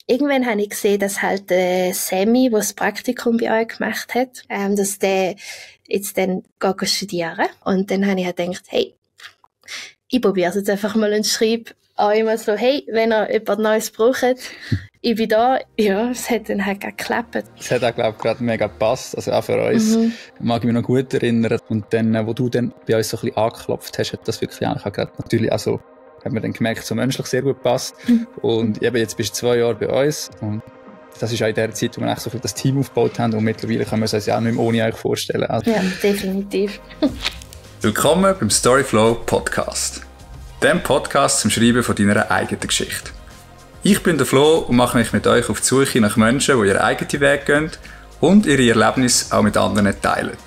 irgendwann habe ich gesehen, dass halt Sammy, der das Praktikum bei euch gemacht hat, dass der jetzt dann geht studieren. Und dann habe ich halt gedacht, hey, ich probiere es jetzt einfach mal und schreibe auch immer so, hey, wenn ihr jemand Neues braucht, ich bin da. Ja, es hat dann halt geklappt. Es hat auch, glaube ich, gerade mega gepasst. Also auch für uns. Mag ich mich noch gut erinnern. Und dann, wo du dann bei uns so ein bisschen angeklopft hast, hat das wirklich eigentlich auch gerade natürlich auch so, hat man dann gemerkt, so menschlich sehr gut gepasst. Und eben jetzt bist du 2 Jahre bei uns. Und das ist auch in der Zeit, wo wir so viel das Team aufgebaut haben. Und mittlerweile können wir es uns ja auch nicht mehr ohne euch vorstellen. Also. Ja, definitiv. Willkommen beim Storyflow Podcast. Dem Podcast zum Schreiben von deiner eigenen Geschichte. Ich bin der Flo und mache mich mit euch auf die Suche nach Menschen, die ihren eigenen Weg gehen und ihre Erlebnisse auch mit anderen teilen.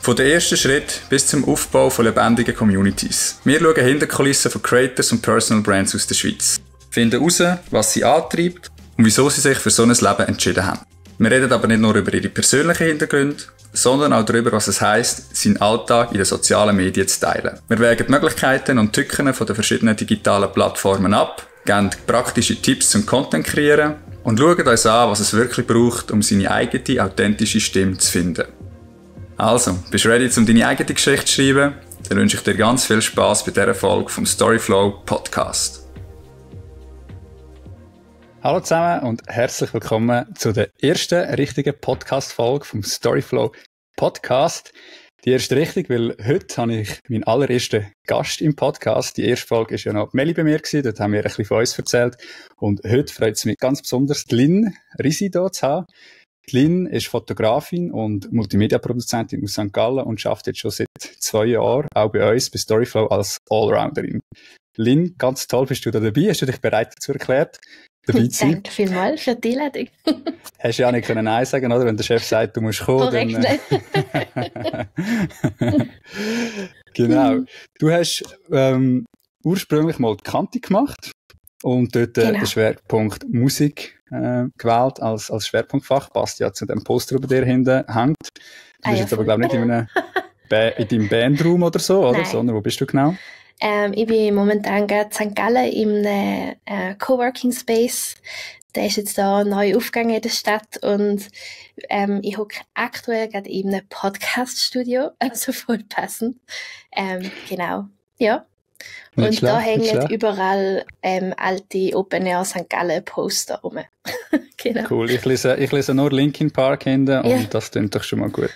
Von dem ersten Schritt bis zum Aufbau von lebendigen Communities. Wir schauen hinter die Kulissen von Creators und Personal Brands aus der Schweiz. Finden heraus, was sie antreibt und wieso sie sich für so ein Leben entschieden haben. Wir reden aber nicht nur über ihre persönlichen Hintergründe, sondern auch darüber, was es heisst, seinen Alltag in den sozialen Medien zu teilen. Wir wägen die Möglichkeiten und Tücken von den verschiedenen digitalen Plattformen ab, geben praktische Tipps zum Content kreieren und schauen uns an, was es wirklich braucht, um seine eigene, authentische Stimme zu finden. Also, bist du ready, um deine eigene Geschichte zu schreiben? Dann wünsche ich dir ganz viel Spass bei dieser Folge vom Storyflow Podcast. Hallo zusammen und herzlich willkommen zu der ersten richtigen Podcast-Folge vom Storyflow Podcast. Die erste richtig, weil heute habe ich meinen allerersten Gast im Podcast. Die erste Folge war ja noch Meli bei mir gewesen, dort haben wir ein bisschen von uns erzählt. Und heute freut es mich ganz besonders, die Lynn Risi hier zu haben. Die Lynn ist Fotografin und Multimedia-Produzentin aus St. Gallen und arbeitet jetzt schon seit 2 Jahren auch bei uns, bei Storyflow, als Allrounderin. Lynn, ganz toll bist du da dabei. Hast du dich bereit dazu erklärt? Danke vielmals für die Einladung. Hast du ja auch nicht Nein sagen, oder? Wenn der Chef sagt, du musst kommen. Korrekt, dann, Genau. Du hast ursprünglich mal die Kante gemacht und dort den Schwerpunkt Musik gewählt als Schwerpunktfach. Passt ja zu dem Poster, der dir hinten hängt. Du bist jetzt aber, glaube ich, nicht in deinem Bandraum oder so, oder? Nein. Sondern wo bist du genau? Ich bin momentan gerade in St. Gallen in einem Coworking Space. Der ist jetzt da neu aufgegangen in der Stadt und ich hocke aktuell gerade in einem Podcast-Studio, also voll passend. Genau, ja. Nicht und schlecht, da hängen schlecht. Überall alte Open Air St. Gallen Poster rum. Genau. Cool, ich lese nur Linkin Park hinten und Ja. das klingt doch schon mal gut.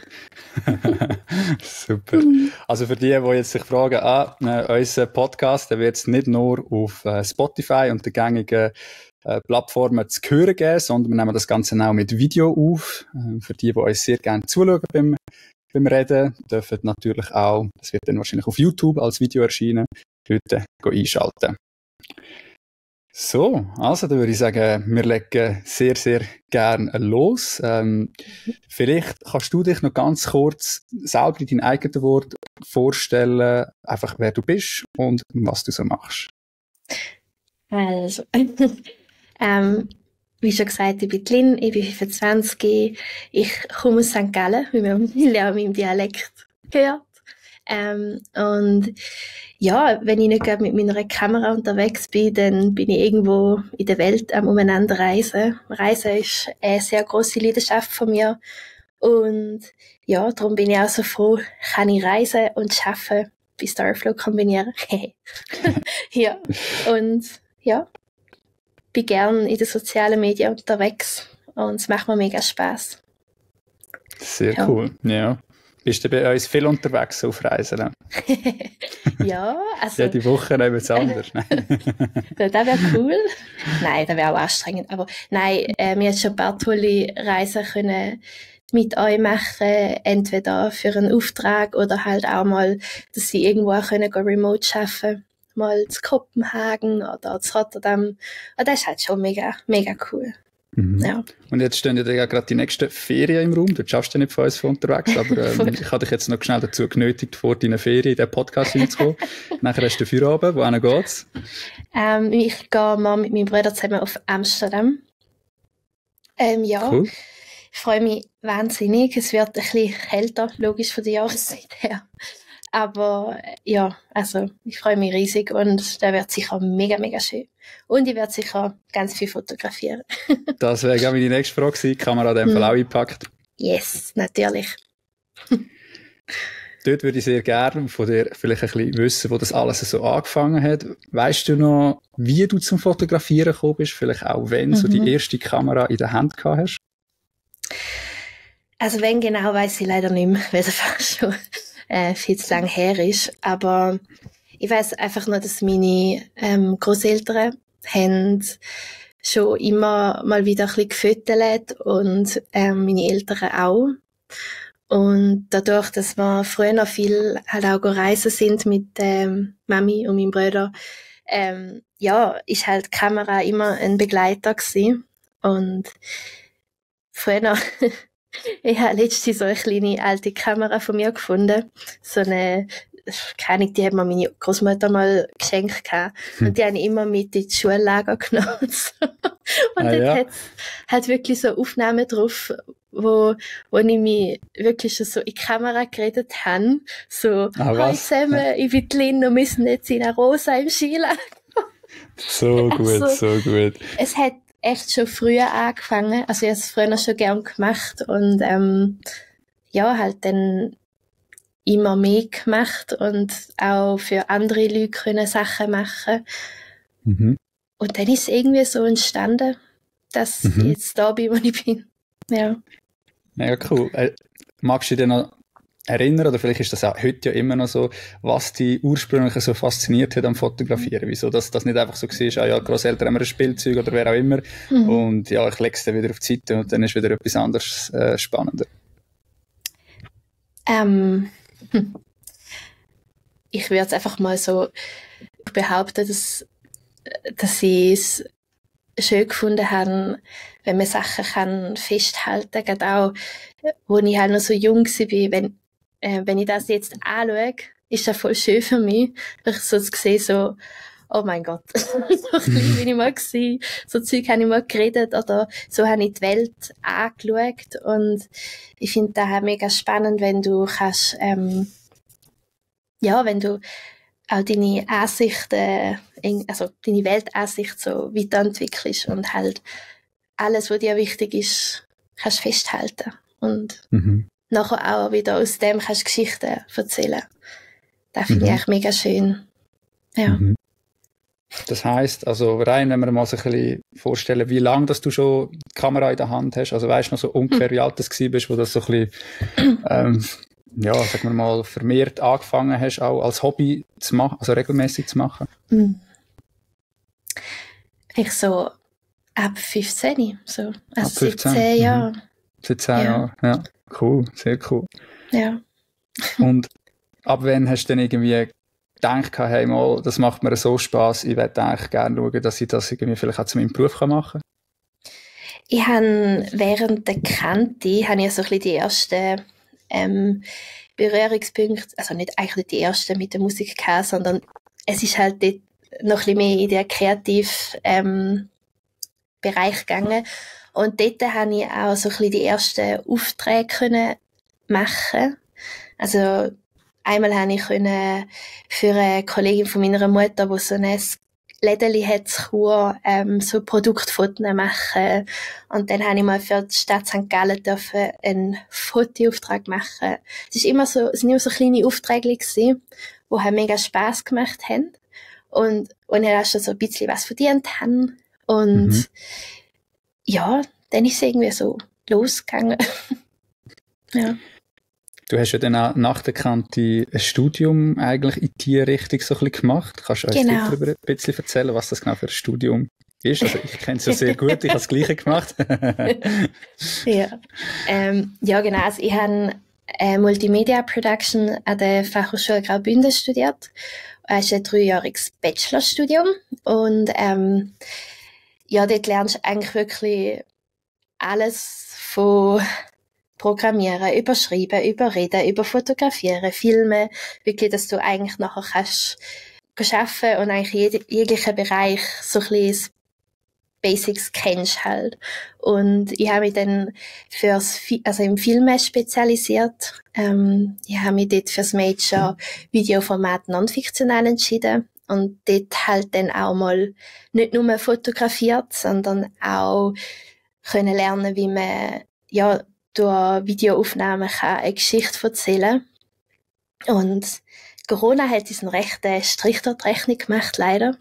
Super. Also für die jetzt sich fragen, unser Podcast, der wird es nicht nur auf Spotify und den gängigen Plattformen zu hören geben, sondern wir nehmen das Ganze auch mit Video auf. Für die uns sehr gerne zuschauen beim Reden, dürfen natürlich auch, das wird dann wahrscheinlich auf YouTube als Video erscheinen, heute einschalten. So, also da würde ich sagen, wir legen sehr, sehr gerne los. Vielleicht kannst du dich noch ganz kurz selber in deinen eigenen Worten vorstellen, einfach wer du bist und was du so machst. Also, wie schon gesagt, ich bin die Lynn, ich bin 25, ich komme aus St. Gallen, wie man auch meinem Dialekt hört. Und ja, wenn ich nicht gerade mit meiner Kamera unterwegs bin, dann bin ich irgendwo in der Welt am umeinander reisen. Reisen ist eine sehr grosse Leidenschaft von mir. Und ja, darum bin ich auch so froh, kann ich reisen und arbeiten bei Storyflow kombinieren. Ja, und ja, bin gern in den sozialen Medien unterwegs und es macht mir mega Spass. Sehr Ja. cool, ja. Bist du bei uns viel unterwegs auf Reisen? Ne? Ja, also... Jede Woche nehmen wir es anders. Das wäre cool. Nein, das wäre auch anstrengend. Aber nein, wir haben schon ein paar tolle Reisen können mit euch machen, entweder für einen Auftrag oder halt auch mal, dass sie irgendwo auch können remote arbeiten, mal zu Kopenhagen oder zu Rotterdam. Und das ist halt schon mega, mega cool. Mhm. Ja. Und jetzt stehen ja gerade die nächsten Ferien im Raum. Du schaffst ja nicht von uns von unterwegs, aber ich habe dich jetzt noch schnell dazu genötigt, vor deinen Ferien in den Podcast hineinzukommen. Nachher hast du den Feierabend. Wohin geht's? Ich gehe mal mit meinem Bruder zusammen auf Amsterdam. Ja. Cool. Ich freue mich wahnsinnig. Es wird ein bisschen kälter, logisch von der Jahreszeit her. Aber ja, also ich freue mich riesig und der wird sicher mega, mega schön. Und ich werde sicher ganz viel fotografieren. Das wäre meine nächste Frage gewesen. Die Kamera in dem Fall auch eingepackt. Yes, natürlich. Dort würde ich sehr gerne von dir vielleicht ein bisschen wissen, wo das alles so angefangen hat. Weißt du noch, wie du zum Fotografieren gekommen bist? Vielleicht auch, wenn du die erste Kamera in der Hand gehabt hast? Also wenn genau, weiss ich leider nicht mehr, weil es einfach schon viel zu lange her ist. Aber ich weiss einfach nur, dass meine Grosseltern haben schon immer mal wieder ein bisschen gefüttert und meine Eltern auch. Und dadurch, dass wir früher noch viel halt auch reisen sind mit Mami und meinem Bruder, ist halt die Kamera immer ein Begleiter gewesen. Und früher ich habe letztens so eine kleine alte Kamera von mir gefunden. So eine, keine Ahnung, die hat mir meine Großmutter mal geschenkt gehabt. Und die habe ich immer mit ins Schullager genommen. Und dort hat es halt wirklich so Aufnahmen drauf, wo ich mich wirklich schon so in die Kamera geredet habe. So, hi zusammen, ich bin Lynn und wir sind jetzt in Arosa im Skilager. So gut, also, so gut. Es hat echt schon früher angefangen. Also ich habe es früher schon gern gemacht und halt dann immer mehr gemacht und auch für andere Leute können Sachen machen. Und dann ist es irgendwie so entstanden, dass ich jetzt da bin, wo ich bin. Ja. Mega cool. Magst du dich noch erinnern, oder vielleicht ist das auch heute ja immer noch so, was dich ursprünglich so fasziniert hat am Fotografieren? Wieso, dass das nicht einfach so war, Grosseltern haben wir ein Spielzeug oder wer auch immer und ja, ich lege es dann wieder auf die Seite und dann ist wieder etwas anderes spannender. Ich würde jetzt einfach mal so behaupten, dass ich es schön gefunden habe, wenn man Sachen kann festhalten kann, gerade auch, wo ich halt noch so jung war, wenn ich das jetzt anschaue, ist das voll schön für mich, so zu sehen, so, oh mein Gott, so klein bin ich mal gewesen, so Zeug habe ich mal geredet oder so habe ich die Welt angeschaut und ich finde das auch mega spannend, wenn du kannst, wenn du auch deine Ansichten, also deine Weltansicht so weiterentwickelst und halt alles, was dir wichtig ist, kannst festhalten und nachher auch wieder aus dem kannst Geschichten erzählen. Das finde ich echt mega schön. Ja. Das heisst, also rein, wenn wir mal so ein bisschen vorstellen, wie lange dass du schon die Kamera in der Hand hast, also weißt du noch so ungefähr, wie alt das bist, wo das so ein bisschen, sagen wir mal, vermehrt angefangen hast, auch als Hobby zu machen, also regelmäßig zu machen? Ich so ab 15, so. Also ab 15? 17 Jahre. 17 Jahre, ja. Cool, sehr cool. Ja. Und ab wann hast du dann irgendwie gedacht, hey mal, das macht mir so Spass, ich würde eigentlich gerne schauen, dass ich das irgendwie vielleicht auch zu meinem Beruf machen kann? Ich habe während der Kante, so ein bisschen die ersten Berührungspunkte, also eigentlich nicht die ersten mit der Musik gehabt, sondern es ist halt dort noch ein bisschen mehr in den kreativen Bereich gegangen. Und dort habe ich auch so ein bisschen die ersten Aufträge können machen. Also einmal habe ich können für eine Kollegin von meiner Mutter, die so ein Lädeli hat, so Produktfotos machen. Und dann habe ich mal für die Stadt St. Gallen einen Fotoauftrag machen. Es sind immer so kleine Aufträge gewesen, die halt mega Spass gemacht haben. Und ich auch schon so ein bisschen was verdient habe. Und dann ist es irgendwie so losgegangen. Ja. Du hast ja dann auch nach der Kante ein Studium eigentlich in die Richtung so ein bisschen gemacht. Kannst du uns darüber ein bisschen erzählen, was das genau für ein Studium ist? Also ich kenne es ja sehr gut, ich habe das Gleiche gemacht. Genau. Also ich habe Multimedia Production an der Fachhochschule Graubünden studiert. Es ist ein 3-jähriges Bachelorstudium und dort lernst du eigentlich wirklich alles von Programmieren, über Schreiben, über Reden, über Fotografieren, Filmen, wirklich, dass du eigentlich nachher kannst arbeiten und eigentlich jeglichen Bereich so ein bisschen Basics kennst halt. Und ich habe mich dann im Film spezialisiert. Ich habe mich dort fürs Major Videoformat Non-Fiktional entschieden und dort halt dann auch mal nicht nur fotografiert, sondern auch können lernen, wie man ja durch Videoaufnahmen kann eine Geschichte erzählen. Und Corona hat uns einen rechten Strich durch die Rechnung gemacht, leider.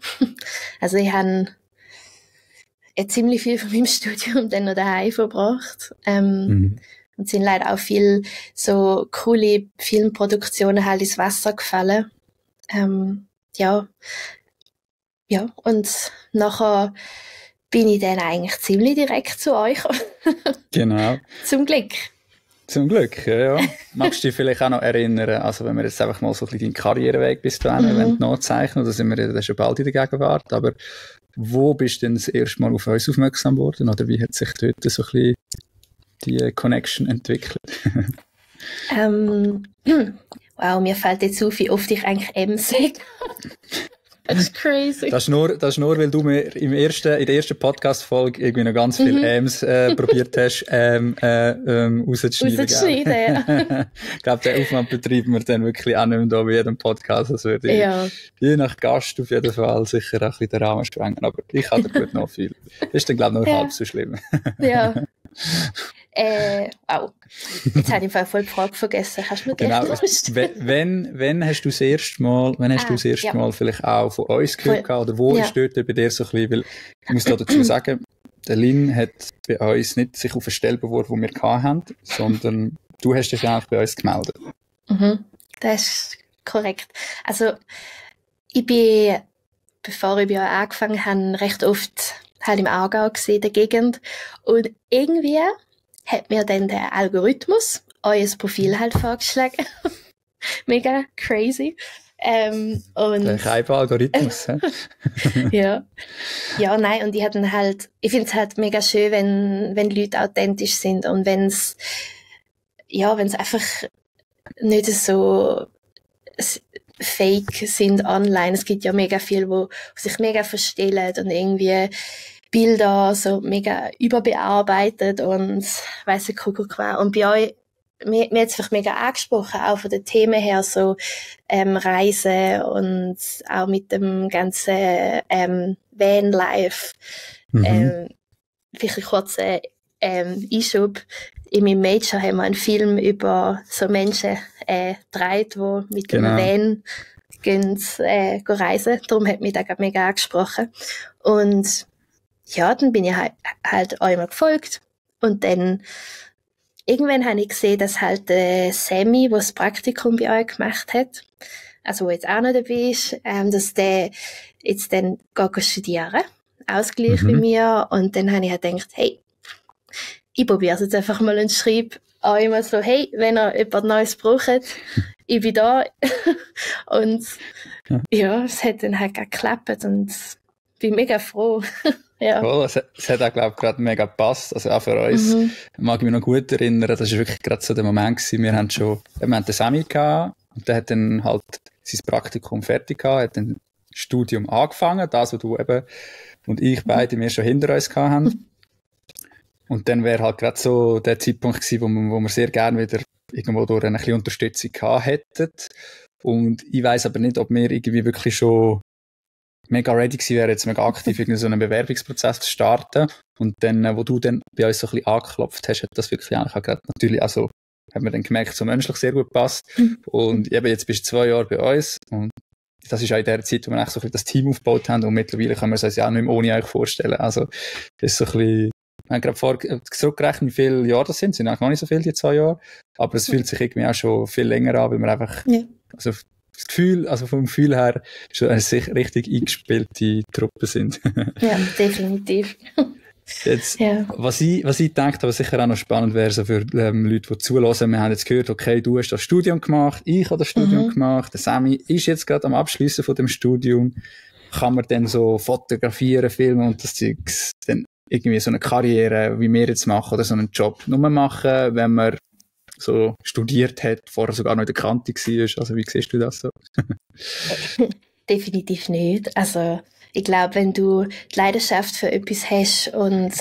Also ich habe ziemlich viel von meinem Studium dann noch daheim verbracht. Und sind leider auch viel so coole Filmproduktionen halt ins Wasser gefallen. Ja, und nachher bin ich dann eigentlich ziemlich direkt zu euch. Genau. Zum Glück. Zum Glück, ja. Magst du dich vielleicht auch noch erinnern, also wenn wir jetzt einfach mal so ein bisschen deinen Karriereweg bis dahin nachzeichnen, da sind wir ja schon bald in der Gegenwart, aber wo bist du denn das erste Mal auf uns aufmerksam geworden, oder wie hat sich dort so ein bisschen die Connection entwickelt? Wow, mir fällt jetzt auf, wie oft ich eigentlich M sage. Das ist crazy. Das ist nur, weil du mir in der ersten Podcast-Folge irgendwie noch ganz viel M's probiert hast, rauszuschneiden. Ja. Ich glaube, den Aufwand betreiben wir dann wirklich auch nicht mehr da bei jedem Podcast. Das würde je nach Gast auf jeden Fall sicher ein bisschen den Rahmen sprengen. Aber ich habe da gut noch viel. Das ist dann, glaube ich, noch halb so schlimm. Ja. Wow. Jetzt habe ich voll die Frage vergessen. Kannst du mir genau. Wenn hast du das erste Mal, Mal vielleicht auch von uns gehört oder wo ist dort bei dir so ein bisschen, weil ich muss da dazu sagen, der Lin hat bei uns nicht sich auf eine Stelle beworben, die wir hatten, sondern du hast dich eigentlich bei uns gemeldet. Das ist korrekt. Also, ich bin, bevor ich bei euch angefangen habe, recht oft halt im Aargau gesehen, in der Gegend. Und irgendwie hat mir dann der Algorithmus euer Profil halt vorgeschlagen. Mega crazy. Und der Algorithmus, ja. Ja, nein, und ich finde es halt mega schön, wenn Leute authentisch sind und wenn es einfach nicht so fake sind online. Es gibt ja mega viel, wo sich mega verstellen und irgendwie Bilder so mega überbearbeitet und weiss ich, Kuckuck war. Und bei euch, mir hat es einfach mega angesprochen, auch von den Themen her, so Reisen und auch mit dem ganzen Vanlife. Vielleicht kurz Einschub. In meinem Major haben wir einen Film über so Menschen gedreht, die mit dem Van gehen reisen. Darum hat mich das mega angesprochen. Und ja, dann bin ich halt einmal gefolgt. Und dann irgendwann habe ich gesehen, dass halt Sammy, der das Praktikum bei euch gemacht hat, also wo jetzt auch noch dabei ist, dass der jetzt dann geht studieren, Ausgleich wie mir. Und dann habe ich halt gedacht, hey, ich probiere es jetzt einfach mal und schreibe auch immer so, hey, wenn ihr jemand Neues braucht, ich bin da. Und ja, es hat dann halt geklappt und bin mega froh. Ja. Cool, es hat auch, glaube ich, gerade mega gepasst. Also auch für uns. Mag ich mich noch gut erinnern, das war wirklich gerade so der Moment gewesen. Wir haben den Sammy gehabt und der hat dann halt sein Praktikum fertig gehabt, hat dann das Studium angefangen, das, was du eben und ich beide mir schon hinter uns gehabt haben. Und dann wäre halt gerade so der Zeitpunkt gewesen, wo wir sehr gerne wieder irgendwo durch eine bisschen Unterstützung gehabt hätten. Und ich weiss aber nicht, ob wir irgendwie wirklich schon mega ready gewesen wären, jetzt mega aktiv so einen Bewerbungsprozess zu starten. Und dann, wo du dann bei uns so ein bisschen angeklopft hast, hat das wirklich eigentlich auch gerade natürlich auch so, hat man dann gemerkt, so menschlich sehr gut passt. Und eben jetzt bist du 2 Jahre bei uns und das ist auch in der Zeit, wo wir eigentlich so ein bisschen das Team aufgebaut haben und mittlerweile können wir es uns ja auch nicht mehr ohne euch vorstellen. Also, das ist so ein bisschen, wir haben gerade vorher zurückgerechnet, wie viele Jahre das sind. Es sind eigentlich noch nicht so viele, die 2 Jahre. Aber es fühlt sich irgendwie auch schon viel länger an, weil wir einfach, also das Gefühl, also vom Gefühl her, schon eine richtig eingespielte Truppe sind. Ja, definitiv. Jetzt, was ich denke, was sicher auch noch spannend wäre, so für Leute, die zulassen, wir haben jetzt gehört, okay, du hast das Studium gemacht, ich habe das Studium gemacht, der Sammy ist jetzt gerade am Abschliessen von dem Studium. Kann man dann so fotografieren, filmen und das Zeugs, dann irgendwie so eine Karriere, wie wir jetzt machen, oder so einen Job nur machen, wenn man so studiert hat, vorher sogar noch in der Kante war. Also wie siehst du das so? Definitiv nicht. Also ich glaube, wenn du die Leidenschaft für etwas hast und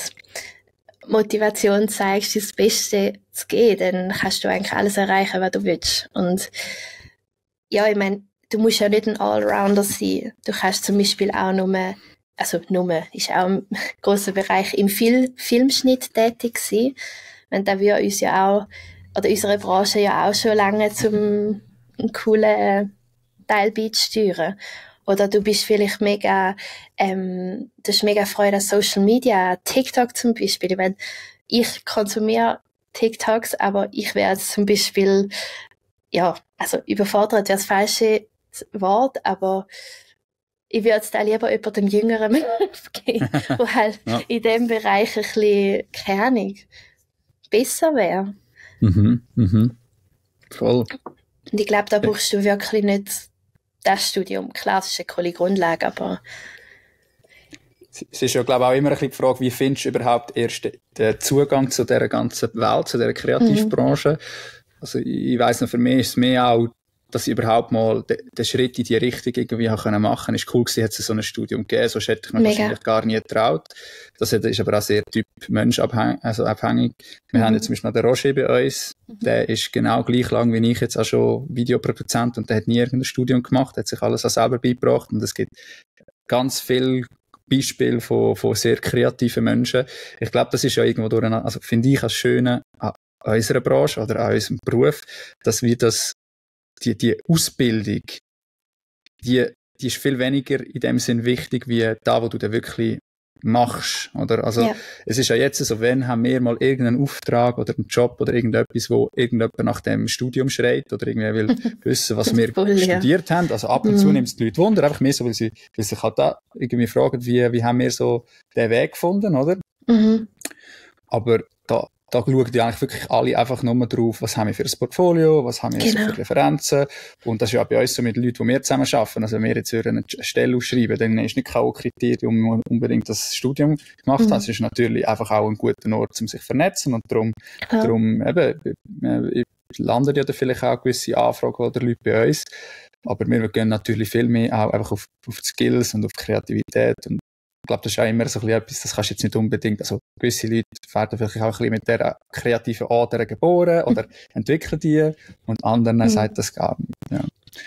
Motivation zeigst, das Beste zu geben, dann kannst du eigentlich alles erreichen, was du willst. Und ja, ich meine, du musst ja nicht ein Allrounder sein. Du kannst zum Beispiel auch ist auch ein grosser Bereich im Filmschnitt tätig sein. Da wir uns ja auch, oder unsere Branche ja auch schon lange zum einen coolen Teil beisteuern. Oder du bist vielleicht mega, du hast mega Freude an Social Media, TikTok zum Beispiel. Ich meine, ich konsumiere TikToks, aber ich wäre jetzt zum Beispiel, also überfordert wäre das falsche Wort, aber ich würde es da lieber jemandem Jüngeren geben, der halt in dem Bereich ein bisschen, keine Ahnung, besser wäre. Voll. Und ich glaube, da brauchst du wirklich nicht das Studium. Klar, das ist eine coole Grundlage, aber... Es ist ja, glaube ich, auch immer ein bisschen die Frage, wie findest du überhaupt erst den Zugang zu dieser ganzen Welt, zu dieser Kreativbranche? Also ich weiss noch, für mich ist es mehr auch, dass ich überhaupt mal den Schritt in die Richtung irgendwie machen konnte. Ist cool gewesen, hat es so ein Studium gegeben, sonst hätte ich mir wahrscheinlich gar nie getraut. Das ist aber auch sehr Typ menschabhängig. Wir haben jetzt zum Beispiel noch den Roger bei uns, der ist genau gleich lang wie ich jetzt auch schon Videoproduzent und der hat nie irgendein Studium gemacht, hat sich alles auch selber beigebracht und es gibt ganz viel Beispiele von sehr kreativen Menschen. Ich glaube, das ist ja irgendwo durch, also finde ich als Schöne an unserer Branche oder an unserem Beruf, dass wir die Ausbildung, die ist viel weniger in dem Sinn wichtig, wie da, wo du dann wirklich machst, oder? Also, es ist ja jetzt so, wenn haben wir mal irgendeinen Auftrag oder einen Job oder irgendetwas, wo irgendjemand nach dem Studium schreit oder irgendwie will wissen, was wir studiert haben. Also ab und zu nimmt es die Leute Wunder, einfach mehr so, weil sie sich halt da irgendwie fragen, wie haben wir so den Weg gefunden, oder? Aber da schauen die eigentlich wirklich alle einfach nur drauf, was haben wir für ein Portfolio, was haben wir so für Referenzen. Und das ist ja auch bei uns so mit den Leuten, die wir zusammen arbeiten. Also wenn wir jetzt eine Stelle ausschreiben, dann ist nicht kein Kriterium unbedingt das Studium gemacht haben. Es ist natürlich einfach auch ein guter Ort, um sich zu vernetzen. Und darum landen ja da vielleicht auch gewisse Anfragen oder Leute bei uns. Aber wir gehen natürlich viel mehr auch einfach auf die Skills und auf die Kreativität. Und ich glaube, das ist auch immer so ein bisschen etwas, das kannst du jetzt nicht unbedingt, also gewisse Leute werden vielleicht auch ein bisschen mit dieser kreativen Ader geboren oder entwickeln die und anderen sagt das gar nicht.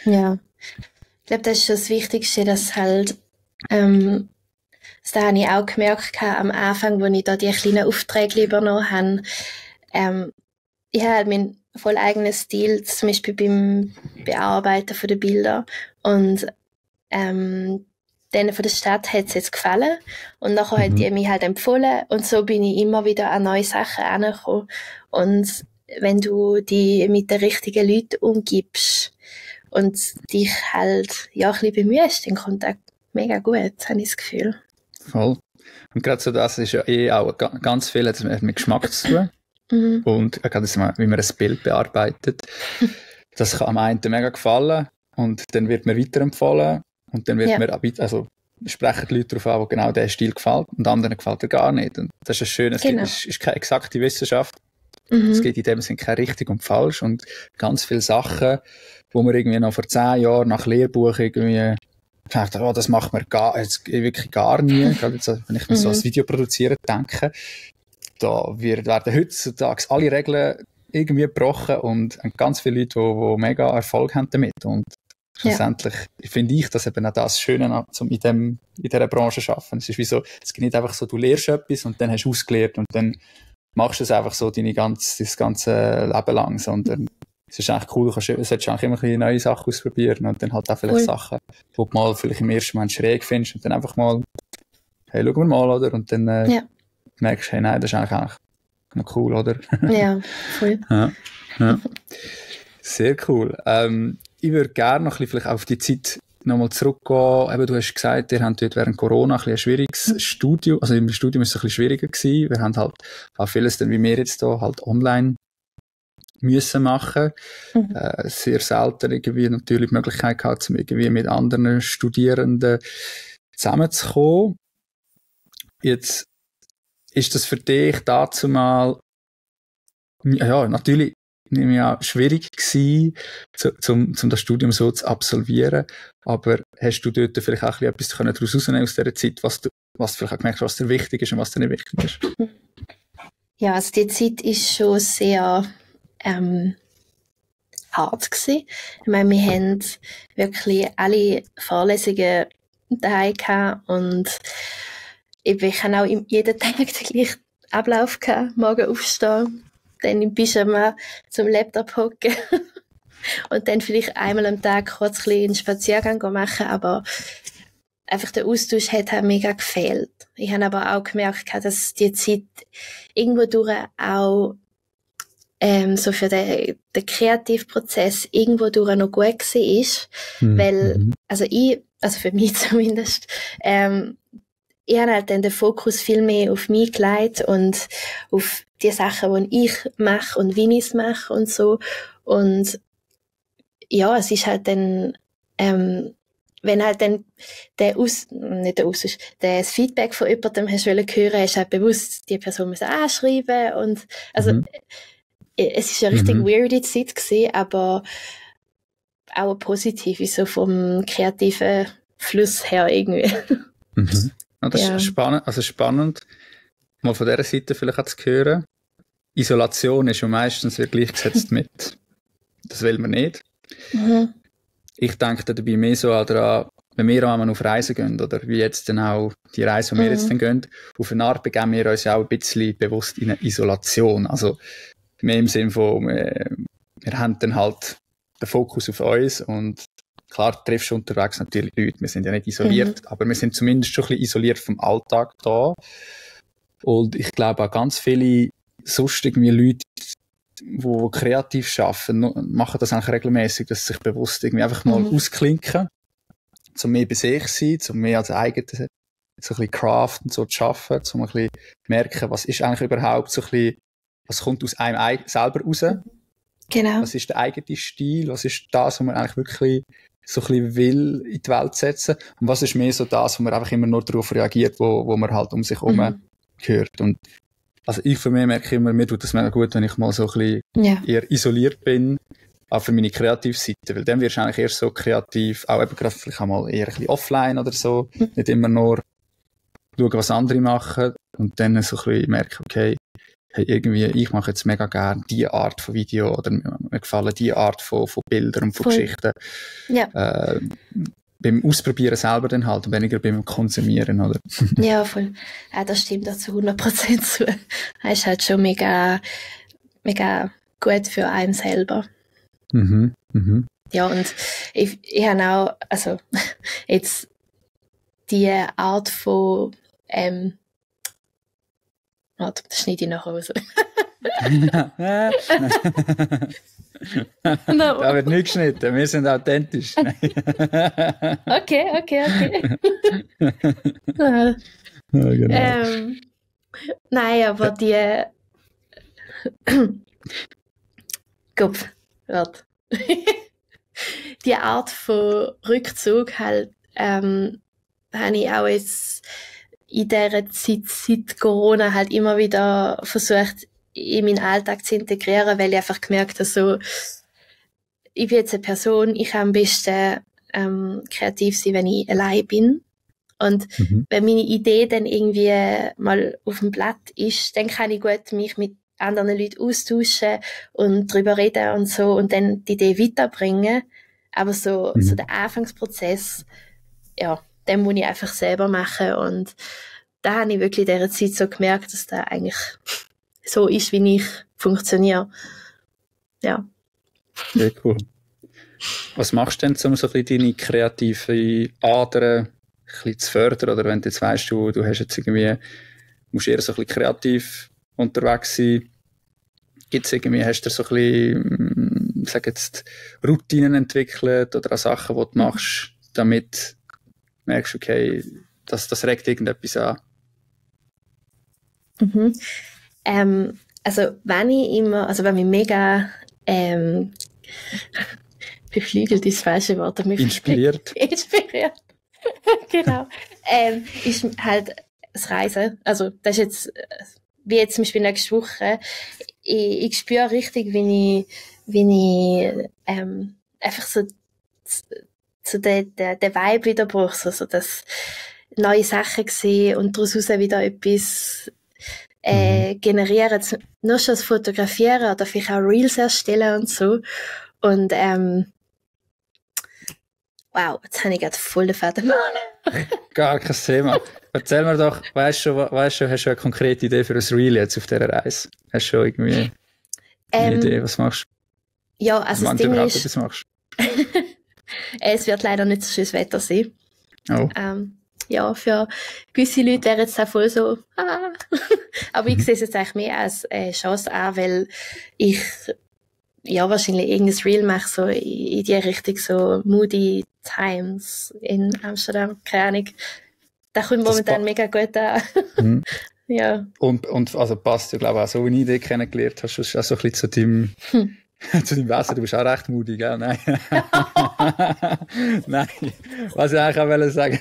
Ja. Ich glaube, das ist schon das Wichtigste, dass halt, das habe ich auch gemerkt am Anfang, wo ich da die kleinen Aufträge übernommen habe. Ich habe meinen voll eigenen Stil, zum Beispiel beim Bearbeiten der Bilder und denen von der Stadt hat es jetzt gefallen und nachher hat die mich halt empfohlen und so bin ich immer wieder an neue Sachen angekommen. Und wenn du dich mit den richtigen Leuten umgibst und dich halt ein bisschen bemühst, dann kommt das mega gut, habe ich das Gefühl. Voll. Und gerade so das ist ja auch ganz viel mit Geschmack zu tun. Und gerade wie man ein Bild bearbeitet, das kann am einen mega gefallen und dann wird man weiterempfohlen. Und dann wird sprechen die Leute darauf an, wo genau der Stil gefällt und anderen gefällt er gar nicht. Und das ist schön, es ist keine exakte Wissenschaft. Es gibt in dem Sinne kein richtig und falsch und ganz viele Sachen, wo man irgendwie noch vor 10 Jahren nach Lehrbuch irgendwie gedacht hat, das macht man wirklich gar nie. Gerade jetzt, wenn ich mir so als Videoproduzieren denke, da werden heutzutage alle Regeln irgendwie gebrochen und ganz viele Leute, die mega Erfolg haben damit. Und schlussendlich finde ich, dass eben auch das Schöne in dieser Branche zu arbeiten. Es ist wie so, es geht nicht einfach so, du lernst etwas und dann hast du ausgelernt und dann machst du es einfach so das ganze Leben lang, sondern es ist eigentlich cool, du solltest eigentlich immer ein bisschen neue Sachen ausprobieren und dann halt auch vielleicht Sachen, wo du mal vielleicht im ersten Moment schräg findest und dann einfach mal, hey, schauen wir mal, oder? Und dann merkst du, hey, nein, das ist eigentlich noch cool, oder? Ja, voll. Ja. Sehr cool. Ich würde gerne noch ein bisschen vielleicht auf die Zeit nochmal zurückgehen. Eben, du hast gesagt, ihr habt dort während Corona ein schwieriges Studium, also im Studium ist es ein bisschen schwieriger gewesen. Wir haben halt auch vieles dann, wie wir jetzt hier halt online müssen machen. Sehr selten irgendwie natürlich die Möglichkeit gehabt, um irgendwie mit anderen Studierenden zusammenzukommen. Jetzt ist das für dich dazu mal, ja, natürlich, nehme ich an, schwierig gewesen, um das Studium so zu absolvieren. Aber hast du dort vielleicht auch etwas daraus rausnehmen aus dieser Zeit, was du vielleicht auch gemerkt hast, was dir wichtig ist und was dir nicht wichtig ist? Ja, also die Zeit ist schon sehr hart gewesen. Ich meine, wir haben wirklich alle Vorlesungen daheim gehabt und ich habe auch jeden Tag den gleichen Ablauf gehabt. Morgen aufstehen, dann im Pyjama zum Laptop hocken und dann vielleicht einmal am Tag kurz einen Spaziergang machen, aber einfach der Austausch hat halt mega gefehlt. Ich habe aber auch gemerkt, dass die Zeit irgendwo durch auch so für den Kreativprozess irgendwo durch noch gut war, weil, also für mich zumindest, ich habe halt dann den Fokus viel mehr auf mich gelegt und auf die Sachen, die ich mache und wie ich es mache und so. Und ja, es ist halt dann, wenn halt dann das Feedback von jemandem hast hören, hast du halt bewusst die Person müssen anschreiben und, also, es ist eine richtig weirde Zeit gewesen, aber auch eine positive, so vom kreativen Fluss her irgendwie. Das ist spannend, mal von dieser Seite vielleicht auch zu hören. Isolation ist ja meistens gleichgesetzt mit, das will man nicht. Ich denke dabei mehr so daran, wenn wir einmal auf Reisen gehen, oder wie jetzt dann auch die Reise, die wir jetzt dann gehen, auf eine Art begeben wir uns ja auch ein bisschen bewusst in eine Isolation. Also mehr im Sinne von, wir haben dann halt den Fokus auf uns und klar triffst du unterwegs natürlich Leute, wir sind ja nicht isoliert, aber wir sind zumindest schon ein bisschen isoliert vom Alltag da. Und ich glaube auch ganz viele sonst irgendwie Leute, die kreativ arbeiten, machen das eigentlich regelmäßig, dass sie sich bewusst irgendwie einfach mal ausklinken, um mehr bei sich zu sein, um mehr als eigenes so ein bisschen craften, so zu arbeiten, um ein bisschen merken, was ist eigentlich überhaupt so ein bisschen, was kommt aus einem selber raus. Genau. Was ist der eigene Stil, was ist das, was man eigentlich wirklich so ein bisschen will in die Welt setzen und was ist mehr so das, wo man einfach immer nur darauf reagiert, wo man halt um sich herum hört. Und also ich für mich merke immer, mir tut das mega gut, wenn ich mal so ein bisschen eher isoliert bin, auch für meine Kreativseite, weil dann wirst du eigentlich erst so kreativ, auch eben gerade vielleicht auch mal eher ein bisschen offline oder so, nicht immer nur schauen, was andere machen und dann so ein bisschen merken, okay, hey, irgendwie, ich mache jetzt mega gerne diese Art von Video oder mir gefallen diese Art von Bildern und von Geschichten. Ja. Beim Ausprobieren selber dann halt und weniger beim Konsumieren, oder? Ja, voll. Ja, das stimmt auch zu 100% zu. Das ist halt schon mega, mega gut für einen selber. Ja, und ich habe auch, also, jetzt die Art von, warte, das schneide ich nachher raus. Da wird nichts geschnitten, wir sind authentisch. Okay. Ja, genau. Nein, aber die Kopf, warte. Die Art von Rückzug halt, habe ich auch jetzt in dieser Zeit, seit Corona, halt immer wieder versucht, in meinen Alltag zu integrieren, weil ich einfach gemerkt habe, so, ich bin jetzt eine Person, ich kann am besten kreativ sein, wenn ich allein bin. Und wenn meine Idee dann irgendwie mal auf dem Blatt ist, dann kann ich gut mich mit anderen Leuten austauschen und drüber reden und so und dann die Idee weiterbringen. Aber so der Anfangsprozess, ja, den muss ich einfach selber machen und da habe ich wirklich in dieser Zeit so gemerkt, dass das eigentlich so ist, wie ich funktioniere. Ja. Sehr cool. Was machst du denn, um so ein bisschen deine kreative Ader ein bisschen zu fördern? Oder wenn du jetzt weißt, du hast jetzt irgendwie, musst eher so ein bisschen kreativ unterwegs sein, gibt's irgendwie, hast du so ein bisschen, sag jetzt, Routinen entwickelt oder auch Sachen, die du machst, damit du merkst, okay, das regt irgendetwas an? Also wenn mich mega beflügelt ist das falsche Wort. Inspiriert. Genau. Ist halt das Reisen. Also das ist jetzt, wie jetzt zum Beispiel nächste Woche, ich spüre richtig, wie ich einfach so der Vibe wieder brauche, also das neue Sachen sehen und daraus wieder etwas generieren, nur schon das Fotografieren oder vielleicht auch Reels erstellen und so. Und wow, jetzt habe ich gerade voll den Faden. Gar kein Thema. Erzähl mir doch, weißt du, hast du eine konkrete Idee für ein Reel jetzt auf dieser Reise? Hast du schon irgendwie eine Idee, was machst du? Ja, also das Ding ist, etwas machst? es wird leider nicht so schönes Wetter sein. Oh. Ja, für gewisse Leute wäre jetzt auch voll so, aber ich sehe es jetzt eigentlich mehr als Chance an, weil ich wahrscheinlich irgendein Reel mache, so in die Richtung, so Moody Times in Amsterdam, keine Ahnung. Da kommt momentan mega gut an. Ja. Und also passt ja, glaube ich, auch so, wie ich dich kennengelernt hast, ist auch so ein bisschen zu deinem Wesen, du bist auch recht mutig, gell? Nein. Nein. Was ich eigentlich auch wollte sagen,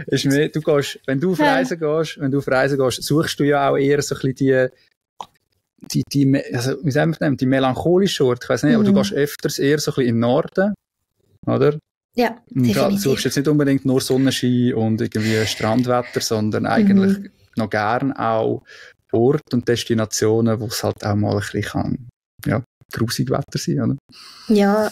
ist mehr, du gehst, wenn du auf Reisen gehst, suchst du ja auch eher so ein bisschen also, wie sagen wir das, die melancholische Orte, ich weiss nicht, aber du gehst öfters eher so ein bisschen in den Norden, oder? Ja, definitiv. Und du suchst jetzt nicht unbedingt nur Sonnenschein und irgendwie Strandwetter, sondern eigentlich noch gern auch Orte und Destinationen, wo es halt auch mal ein bisschen grusig Wetter sein, oder? Ja,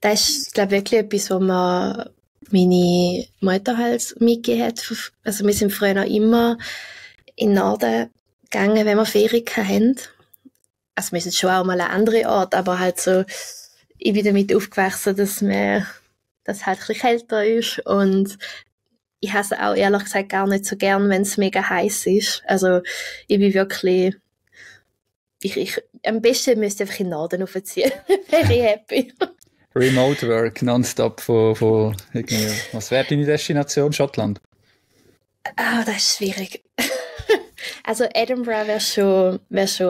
das ist, glaube ich, wirklich etwas, wo mir meine Mutter halt mitgegeben hat. Also wir sind früher noch immer in den Norden gegangen, wenn wir Ferien hatten. Also wir sind schon auch mal an andere Ort, aber halt so, ich bin damit aufgewachsen, dass es halt ein bisschen kälter ist und ich hasse auch ehrlich gesagt gar nicht so gern, wenn es mega heiß ist. Also ich bin wirklich, am besten müsste ich einfach in den Norden aufziehen. Wäre ich happy. Remote Work, nonstop von irgendwie, was wäre deine Destination? Schottland? Das ist schwierig. Also Edinburgh wäre schon,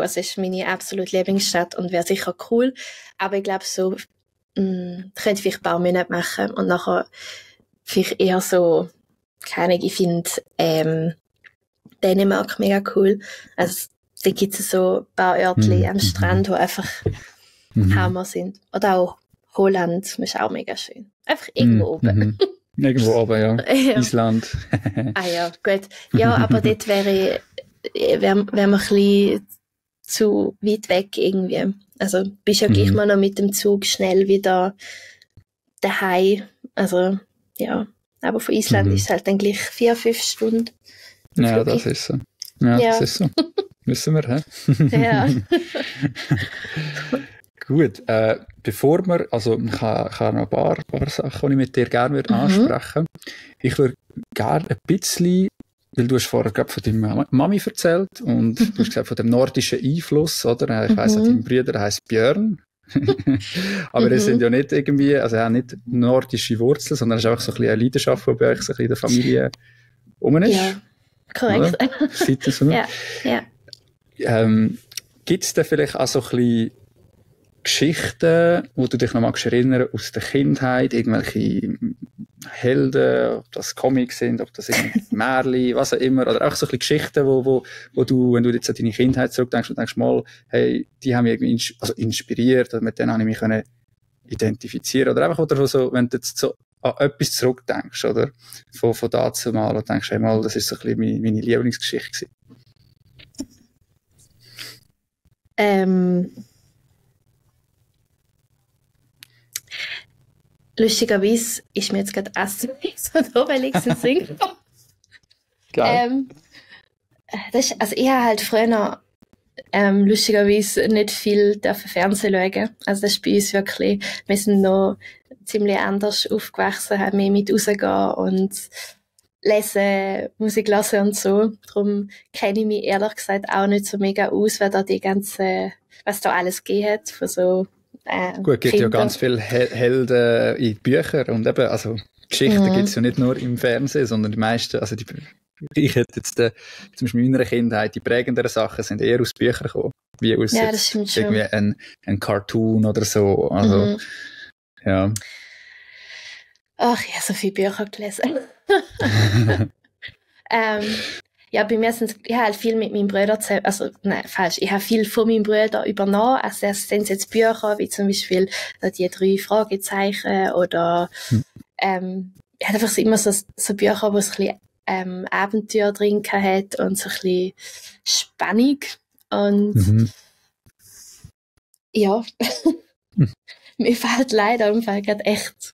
also ist meine absolute Lieblingsstadt und wäre sicher cool. Aber ich glaube so, könnte ich vielleicht ein paar Monate machen und nachher vielleicht eher so, keine Ahnung, ich finde Dänemark mega cool. Also da gibt es so ein paar Örtchen am Strand, die einfach Hammer sind. Oder auch Holland, ist auch mega schön. Einfach irgendwo oben. Irgendwo oben, ja. Island. Ja, gut. Ja, aber dort wäre wir ein bisschen zu weit weg irgendwie. Also bist ja gleich mal noch mit dem Zug schnell wieder daheim. Also ja, aber von Island ist es halt dann gleich 4-5 Stunden. Ja, das ist so. Ja, das ist so. Wissen wir, hä? Ja. Gut, bevor wir, also ich habe noch ein paar Sachen, die ich mit dir gerne ansprechen würde. Ich würde gerne ein bisschen, weil du hast vorher gerade von deiner Mami erzählt und du hast gesagt von dem nordischen Einfluss, oder? Ich weiss, dein Bruder heisst Björn. Aber es sind ja nicht irgendwie, also er hat nicht nordische Wurzeln, sondern es ist einfach so ein bisschen eine Leidenschaft, die bei euch so ein bisschen in der Familie rum ist. Ja, korrekt. Seit so. Ja. Gibt es da vielleicht auch so ein bisschen Geschichten, wo du dich noch magst erinnern aus der Kindheit, irgendwelche Helden, ob das Comics sind, ob das Märchen, was auch immer, oder auch so ein bisschen Geschichten, wo du, wenn du jetzt an deine Kindheit zurückdenkst und denkst mal, hey, die haben mich irgendwie inspiriert, oder mit denen habe ich mich können identifizieren, oder einfach, oder so, wenn du jetzt so an etwas zurückdenkst, oder, von dazu mal, und denkst, hey, mal, das ist so ein bisschen meine Lieblingsgeschichte gewesen. Lustigerweise ist mir jetzt gerade Asterix oder Obelix in Sinn gekommen. Geil. Also ich habe halt früher lustigerweise nicht viel Fernsehen schauen. Also das ist bei uns wirklich, wir sind noch ziemlich anders aufgewachsen, haben mehr mit rausgehen und lesen, Musik hören und so. Darum kenne ich mich ehrlich gesagt auch nicht so mega aus, weil da die ganze, was da alles gegeben hat, von so gut, es gibt ja ganz viele Helden in Büchern und eben, also Geschichten gibt es ja nicht nur im Fernsehen, sondern die meisten, also ich hätte jetzt zum Beispiel in meiner Kindheit, die prägenderen Sachen sind eher aus Büchern gekommen, wie aus irgendwie ein Cartoon oder so, also ja. Ach, ich habe so viele Bücher gelesen. Ja, bei mir sind ich habe halt viel mit meinem Bruder zusammen, also nein, falsch, ich habe viel von meinem Bruder übernommen, also erst sind es jetzt Bücher, wie zum Beispiel die 3 Fragezeichen oder ich hatte einfach immer so Bücher, wo es ein bisschen Abenteuer drin hat und so ein bisschen Spannung und ja, Mir fällt leider im Fall gerade echt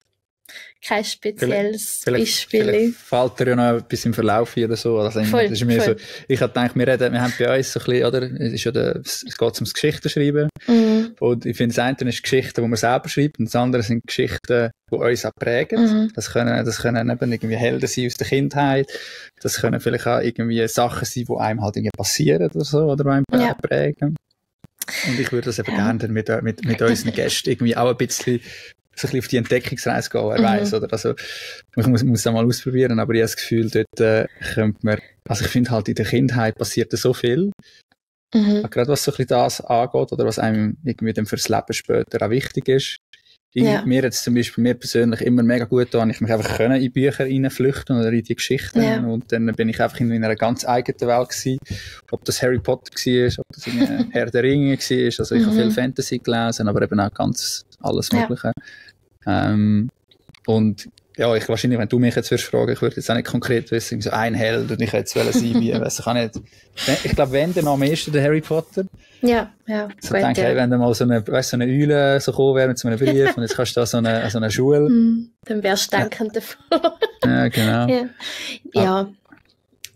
kein spezielles Beispiel. Vielleicht fällt dir ja noch etwas im Verlauf oder so. Also Voll, das ist mir voll. so, ich habe gedacht, wir haben bei uns so ein bisschen, oder? Es geht ums Geschichtenschreiben. Mhm. Und ich finde, das eine ist Geschichten, die man selber schreibt, und das andere sind Geschichten, die uns auch prägen. Mhm. Das können eben irgendwie Helden sein aus der Kindheit. Das können vielleicht auch irgendwie Sachen sein, die einem halt irgendwie passieren oder so, oder die einem prägen. Und ich würde das eben gerne dann mit unseren Gästen irgendwie auch ein bisschen so ein bisschen auf die Entdeckungsreise gehen, wer weiss, oder? Also, ich muss das mal ausprobieren, aber ich habe das Gefühl, dort könnte man, also ich finde halt, in der Kindheit passiert so viel. Gerade was so ein bisschen das angeht, oder was einem irgendwie dann fürs Leben später auch wichtig ist. Mir jetzt zum Beispiel, mir persönlich immer mega gut da, ich mich einfach in Bücher reinflüchten oder in die Geschichten. Ja. Und dann bin ich einfach in einer ganz eigenen Welt gewesen. Ob das Harry Potter war, ob das Herr der Ringe war. Also ich habe viel Fantasy gelesen, aber eben auch ganz alles Mögliche. Und ja, wahrscheinlich, wenn du mich jetzt fragen, ich würde jetzt auch nicht konkret wissen, so ein Held und ich hätte jetzt sein, wie, weiss ich auch nicht. Ich glaube, wenn, dann am meisten der Harry Potter. Ja. So gut, denke, hey, wenn da mal so eine Eule so gekommen wäre mit so einem Brief und jetzt kannst du da so eine Schule. Dann wärst du dankend davon. Ja, genau. Ja.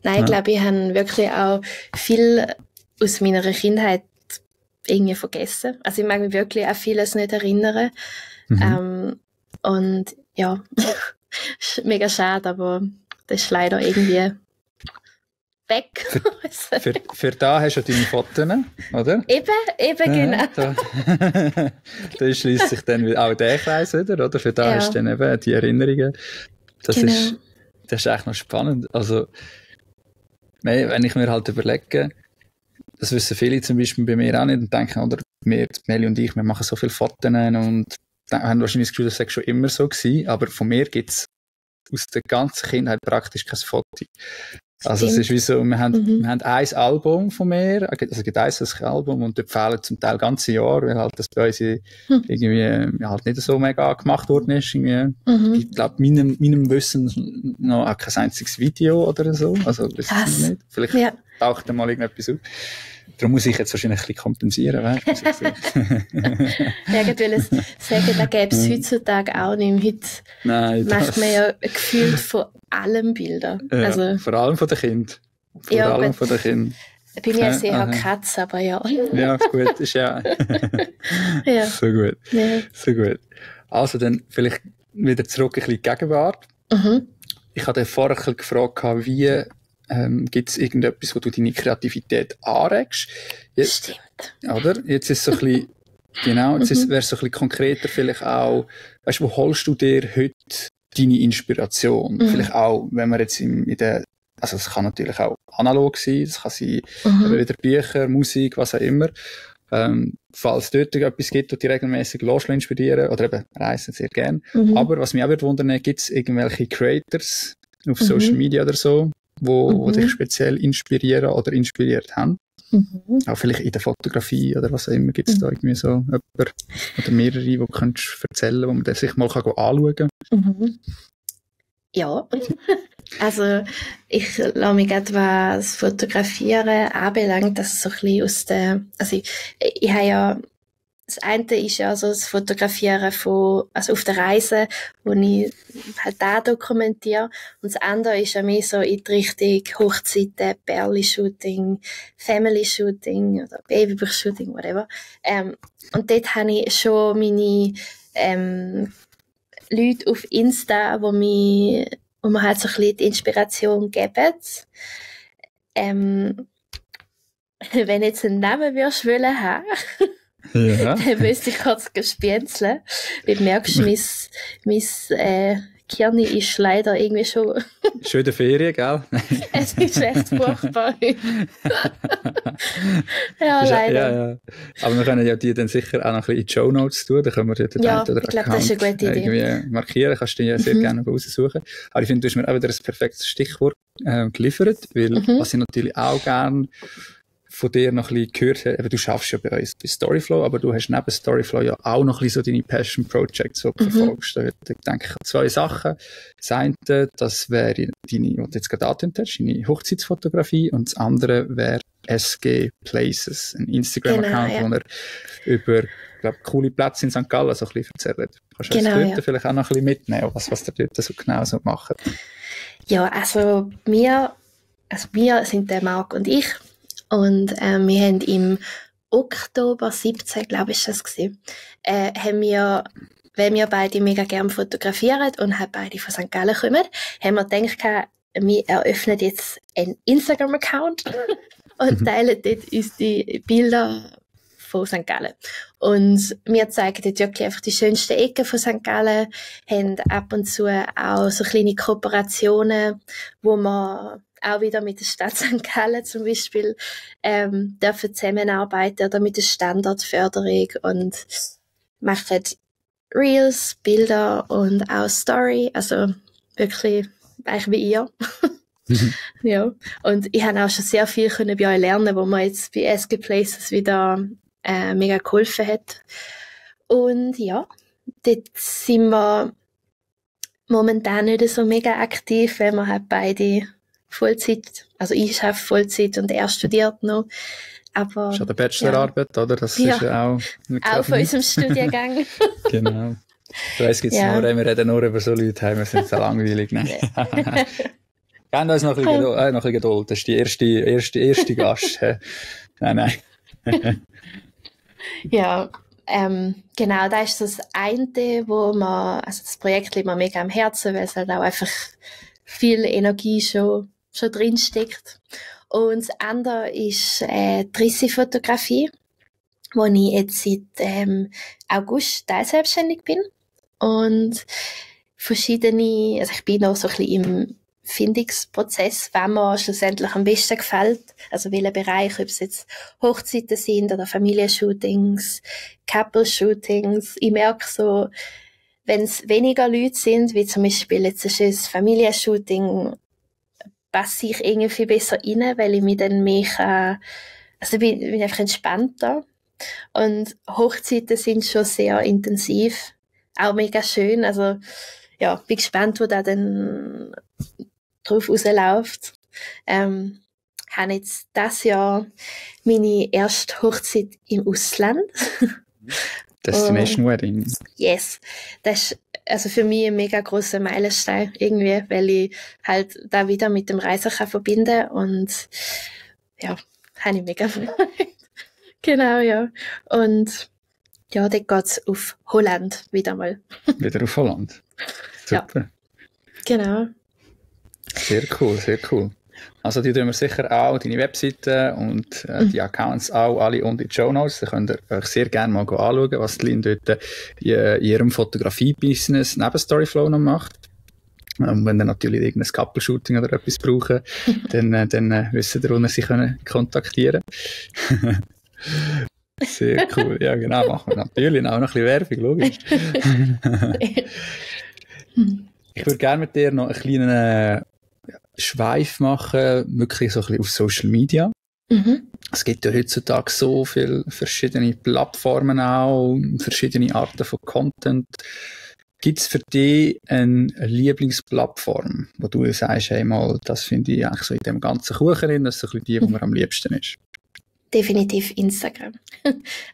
Nein, ich glaube, ich habe wirklich auch viel aus meiner Kindheit irgendwie vergessen. Also ich mag mich wirklich an vieles nicht erinnern. Und ja, ist mega schade, aber das ist leider irgendwie weg. Für da hast du deine Fotos, oder? Eben genau. Da schließt sich dann auch der Kreis wieder, oder? Für da hast du dann eben die Erinnerungen. Das ist echt noch spannend. Also, wenn ich mir halt überlege, das wissen viele zum Beispiel bei mir auch nicht und denken, oder Meli und ich, wir machen so viele Fotos und haben wahrscheinlich das Gefühl, das sei schon immer so gewesen, aber von mir gibt es aus der ganzen Kindheit praktisch kein Foto. Also es ist wie so, wir haben ein Album von mir, also es gibt ein Album und dort fehlen zum Teil ganze Jahre, weil halt das bei uns irgendwie halt nicht so mega gemacht worden ist. Ich glaube, meinem Wissen noch auch kein einziges Video oder so, also das ist nicht. Vielleicht taucht da mal irgendetwas auf. Darum muss ich jetzt wahrscheinlich ein bisschen kompensieren, weißt du? Ja, ich wollte sagen, da gäbe es heutzutage auch nicht. Heute macht man ja gefühlt von allem Bilder. Ja, also, vor allem von den Kindern. Vor allem von den Kindern. Ich bin ja sehr Katze, aber ja. Ja, gut, ist ja. So gut. Ja. So gut. Also dann vielleicht wieder zurück ein bisschen in die Gegenwart. Ich hatte vorher ein bisschen gefragt, wie gibt es irgendetwas, wo du deine Kreativität anregst? Stimmt. Oder? Jetzt ist es so ein bisschen, genau, jetzt wäre es so ein bisschen konkreter vielleicht auch, weißt du, wo holst du dir heute deine Inspiration? Vielleicht auch, wenn man jetzt also es kann natürlich auch analog sein, es kann sein, wieder Bücher, Musik, was auch immer. Falls es dort etwas gibt, das dich regelmäßig inspirieren oder eben reisen sehr gern. Aber was mich auch wundern, gibt es irgendwelche Creators auf Social Media oder so, wo dich speziell inspirieren oder inspiriert haben? Auch vielleicht in der Fotografie oder was auch immer, gibt es da irgendwie so jemanden oder mehrere, die du kannst erzählen, wo man sich mal anschauen kann? Ja, also ich lasse mich gerade, was Fotografieren anbelangt, das so ein bisschen aus der, also ich habe ja, das eine ist ja so das Fotografieren also auf der Reise, wo ich halt da dokumentiere. Und das andere ist ja mehr so in die Richtung Hochzeiten, Perli-Shooting, Family-Shooting oder Babybuch-Shooting, whatever. Und dort habe ich schon meine Leute auf Insta, wo mir halt so ein bisschen die Inspiration geben. Wenn jetzt einen Namen würdest wollen haben, dann müsste ich kurz gespienzeln. Weil du merkst, mein Kirni ist leider irgendwie schon... Schon in der Ferien, gell? Es ist echt furchtbar. Ja, leider. Ja. Aber wir können ja die dann sicher auch noch ein bisschen in die Shownotes tun. Da können wir den ja, oder ich glaube, das ist eine gute Idee. Irgendwie markieren. Kannst du ja sehr gerne raussuchen. Aber ich finde, du hast mir auch wieder ein perfektes Stichwort geliefert, weil was ich natürlich auch gerne von dir noch ein bisschen gehört habe, du schaffst ja bei uns bei Storyflow, aber du hast neben Storyflow ja auch noch ein bisschen so deine Passion Projects, die du verfolgst. Da denke ich an zwei Sachen. Das eine, das wäre deine, was du jetzt gerade angetönt hast, deine Hochzeitsfotografie, und das andere wäre SG Places, ein Instagram-Account, wo er über glaube, coole Plätze in St. Gallen so ein bisschen erzählen. Kannst du Genau, uns dort vielleicht auch noch ein bisschen mitnehmen, was ihr dort so genau so macht? Ja, also wir sind der Marc und ich und wir haben im Oktober 17, glaube ich, das gewesen, haben wir, weil wir beide mega gerne fotografieren und halt beide von St. Gallen kommen, haben wir gedacht, wir eröffnen jetzt einen Instagram-Account und teilen dort unsere Bilder von St. Gallen. Und wir zeigen dort wirklich einfach die schönsten Ecken von St. Gallen, haben ab und zu auch so kleine Kooperationen, wo wir auch wieder mit der Stadt St. Gallen zum Beispiel dürfen zusammenarbeiten oder mit der Standortförderung und machen Reels, Bilder und auch Story, also wirklich eigentlich wie ihr. Ja. Und ich habe auch schon sehr viel bei euch lernen, wo mir jetzt bei SG Places wieder mega geholfen hat. Und ja, dort sind wir momentan nicht so mega aktiv, weil wir halt beide Vollzeit, also ich arbeite Vollzeit und er studiert noch. Aber, das ist ja eine Bachelorarbeit, oder? Das ist ja auch von unserem Studiengang. Genau. Bei uns gibt's nur, wir reden nur über so Leute, wir sind so langweilig. Nein. Gebt uns noch ein bisschen Geduld. Das ist die erste Gast. Nein. Ja, genau, das ist das eine, also das Projekt liegt mir mega am Herzen, weil es halt auch einfach viel Energie schon drin steckt. Und das andere ist die Rissi-Fotografie, wo ich jetzt seit August teilselbstständig bin. Und also ich bin noch so ein bisschen im Findungsprozess, wenn mir schlussendlich am besten gefällt, also welcher Bereich, ob es jetzt Hochzeiten sind oder Familienshootings, Couple-Shootings. Ich merke so, wenn es weniger Leute sind, wie zum Beispiel jetzt ist es Familienshooting, passe ich irgendwie besser rein, weil ich mich dann mehr, also bin einfach entspannter. Und Hochzeiten sind schon sehr intensiv, auch mega schön, also ja, bin gespannt, wo da dann drauf rausläuft. Habe jetzt dieses Jahr meine erste Hochzeit im Ausland. Destination Wedding. Yes. Das ist also für mich ein mega grosser Meilenstein irgendwie, weil ich halt da wieder mit dem Reisen kann verbinden und ja, habe ich mega gefreut. Genau, ja. Und ja, dort geht's auf Holland wieder mal. Wieder auf Holland. Super. Ja, genau. Sehr cool, sehr cool. Also die tun wir sicher auch, deine Webseite und die Accounts auch alle unter die Shownotes. Da könnt ihr euch sehr gerne mal anschauen, was die Lynn dort in ihrem Fotografie-Business neben Storyflow noch macht. Wenn ihr natürlich irgendein Couple-Shooting oder etwas brauchen, dann wissen ihr, wo ihr sie kontaktieren können. Sehr cool. Ja, genau, machen wir natürlich auch noch ein bisschen Werbung, logisch. Ich würde gerne mit dir noch einen kleinen Schweif machen, wirklich so ein bisschen auf Social Media. Mhm. Es gibt ja heutzutage so viele verschiedene Plattformen auch, verschiedene Arten von Content. Gibt es für dich eine Lieblingsplattform, wo du sagst, hey mal, das finde ich eigentlich so in dem ganzen Kuchen drin, das ist so ein bisschen die, wo mir am liebsten ist? Definitiv Instagram.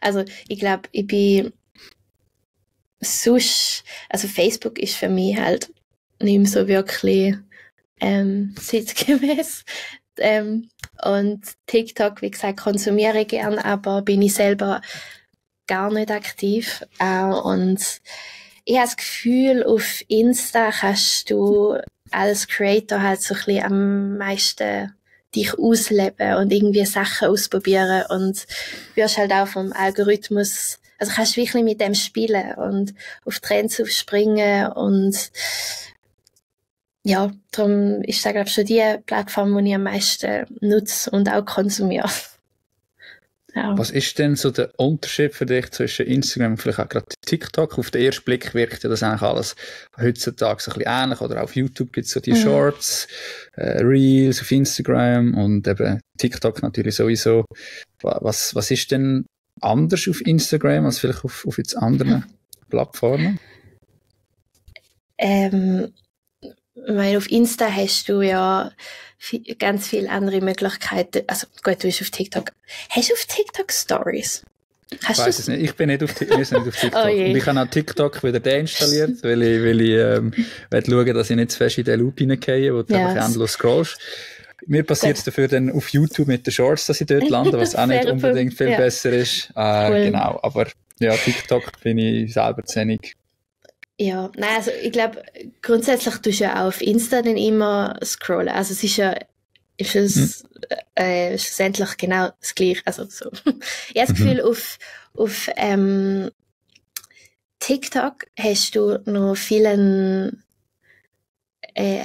Also ich glaube, ich bin also Facebook ist für mich halt nicht mehr so wirklich zeitgemäß. Und TikTok, wie gesagt, konsumiere ich gern, aber bin ich selber gar nicht aktiv. Und ich habe das Gefühl, auf Insta kannst du als Creator halt so ein bisschen am meisten dich ausleben und irgendwie Sachen ausprobieren und wirst halt auch vom Algorithmus, also kannst wirklich mit dem spielen und auf Trends aufspringen und ja, darum ist das, glaube ich, schon die Plattform, die ich am meisten nutze und auch konsumiere. Ja. Was ist denn so der Unterschied für dich zwischen Instagram und vielleicht auch gerade TikTok? Auf den ersten Blick wirkt ja das eigentlich alles heutzutage so ein bisschen ähnlich. Oder auf YouTube gibt es so die Shorts, Reels auf Instagram und eben TikTok natürlich sowieso. Was ist denn anders auf Instagram als vielleicht auf jetzt anderen Plattformen? Ich meine, auf Insta hast du ja ganz viele andere Möglichkeiten. Also gut, du bist auf TikTok. Hast du auf TikTok Stories? Ich weiss es nicht. Ich bin nicht auf, wir sind nicht auf TikTok. Oh je. Und ich habe auch TikTok wieder deinstalliert, weil ich will schauen, dass ich nicht zu fest in den Loop hineingehe, wo du einfach endlos scrollst. Mir passiert es dafür dann auf YouTube mit den Shorts, dass ich dort lande, was auch nicht unbedingt viel besser ist. Cool. Genau, aber ja, TikTok bin ich selber zu wenig. Ja, nein, also ich glaube, grundsätzlich tust du ja auch auf Insta dann immer scrollen. Also es ist ja schlussendlich genau das Gleiche. Also so. Ich habe das Gefühl, auf TikTok hast du noch vielen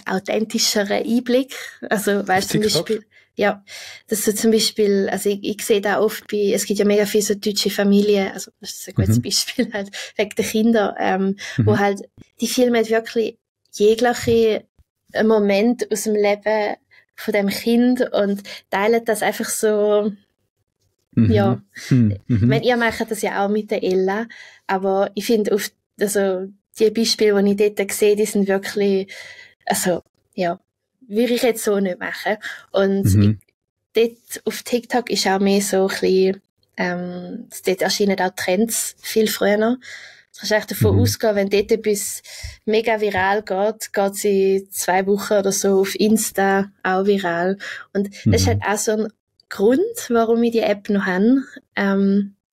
authentischeren Einblick. Also weißt du zum Beispiel, ja, dass du zum Beispiel, also ich sehe da oft es gibt ja mega viele so deutsche Familien, also das ist ein gutes Beispiel halt, wegen der Kinder, wo halt, die filmen wirklich jegliche Moment aus dem Leben von dem Kind und teilen das einfach so, ja. Ich meine, ihr macht das ja auch mit der Ella, aber ich finde oft, also die Beispiele, die ich dort sehe, die sind wirklich, also, ja, würde ich jetzt so nicht machen. Und dort auf TikTok ist auch mehr so ein bisschen, dort erscheinen auch Trends viel früher. Du kannst echt davon ausgehen, wenn dort etwas mega viral geht, geht es in 2 Wochen oder so auf Insta auch viral. Und das ist halt auch so ein Grund, warum ich die App noch habe,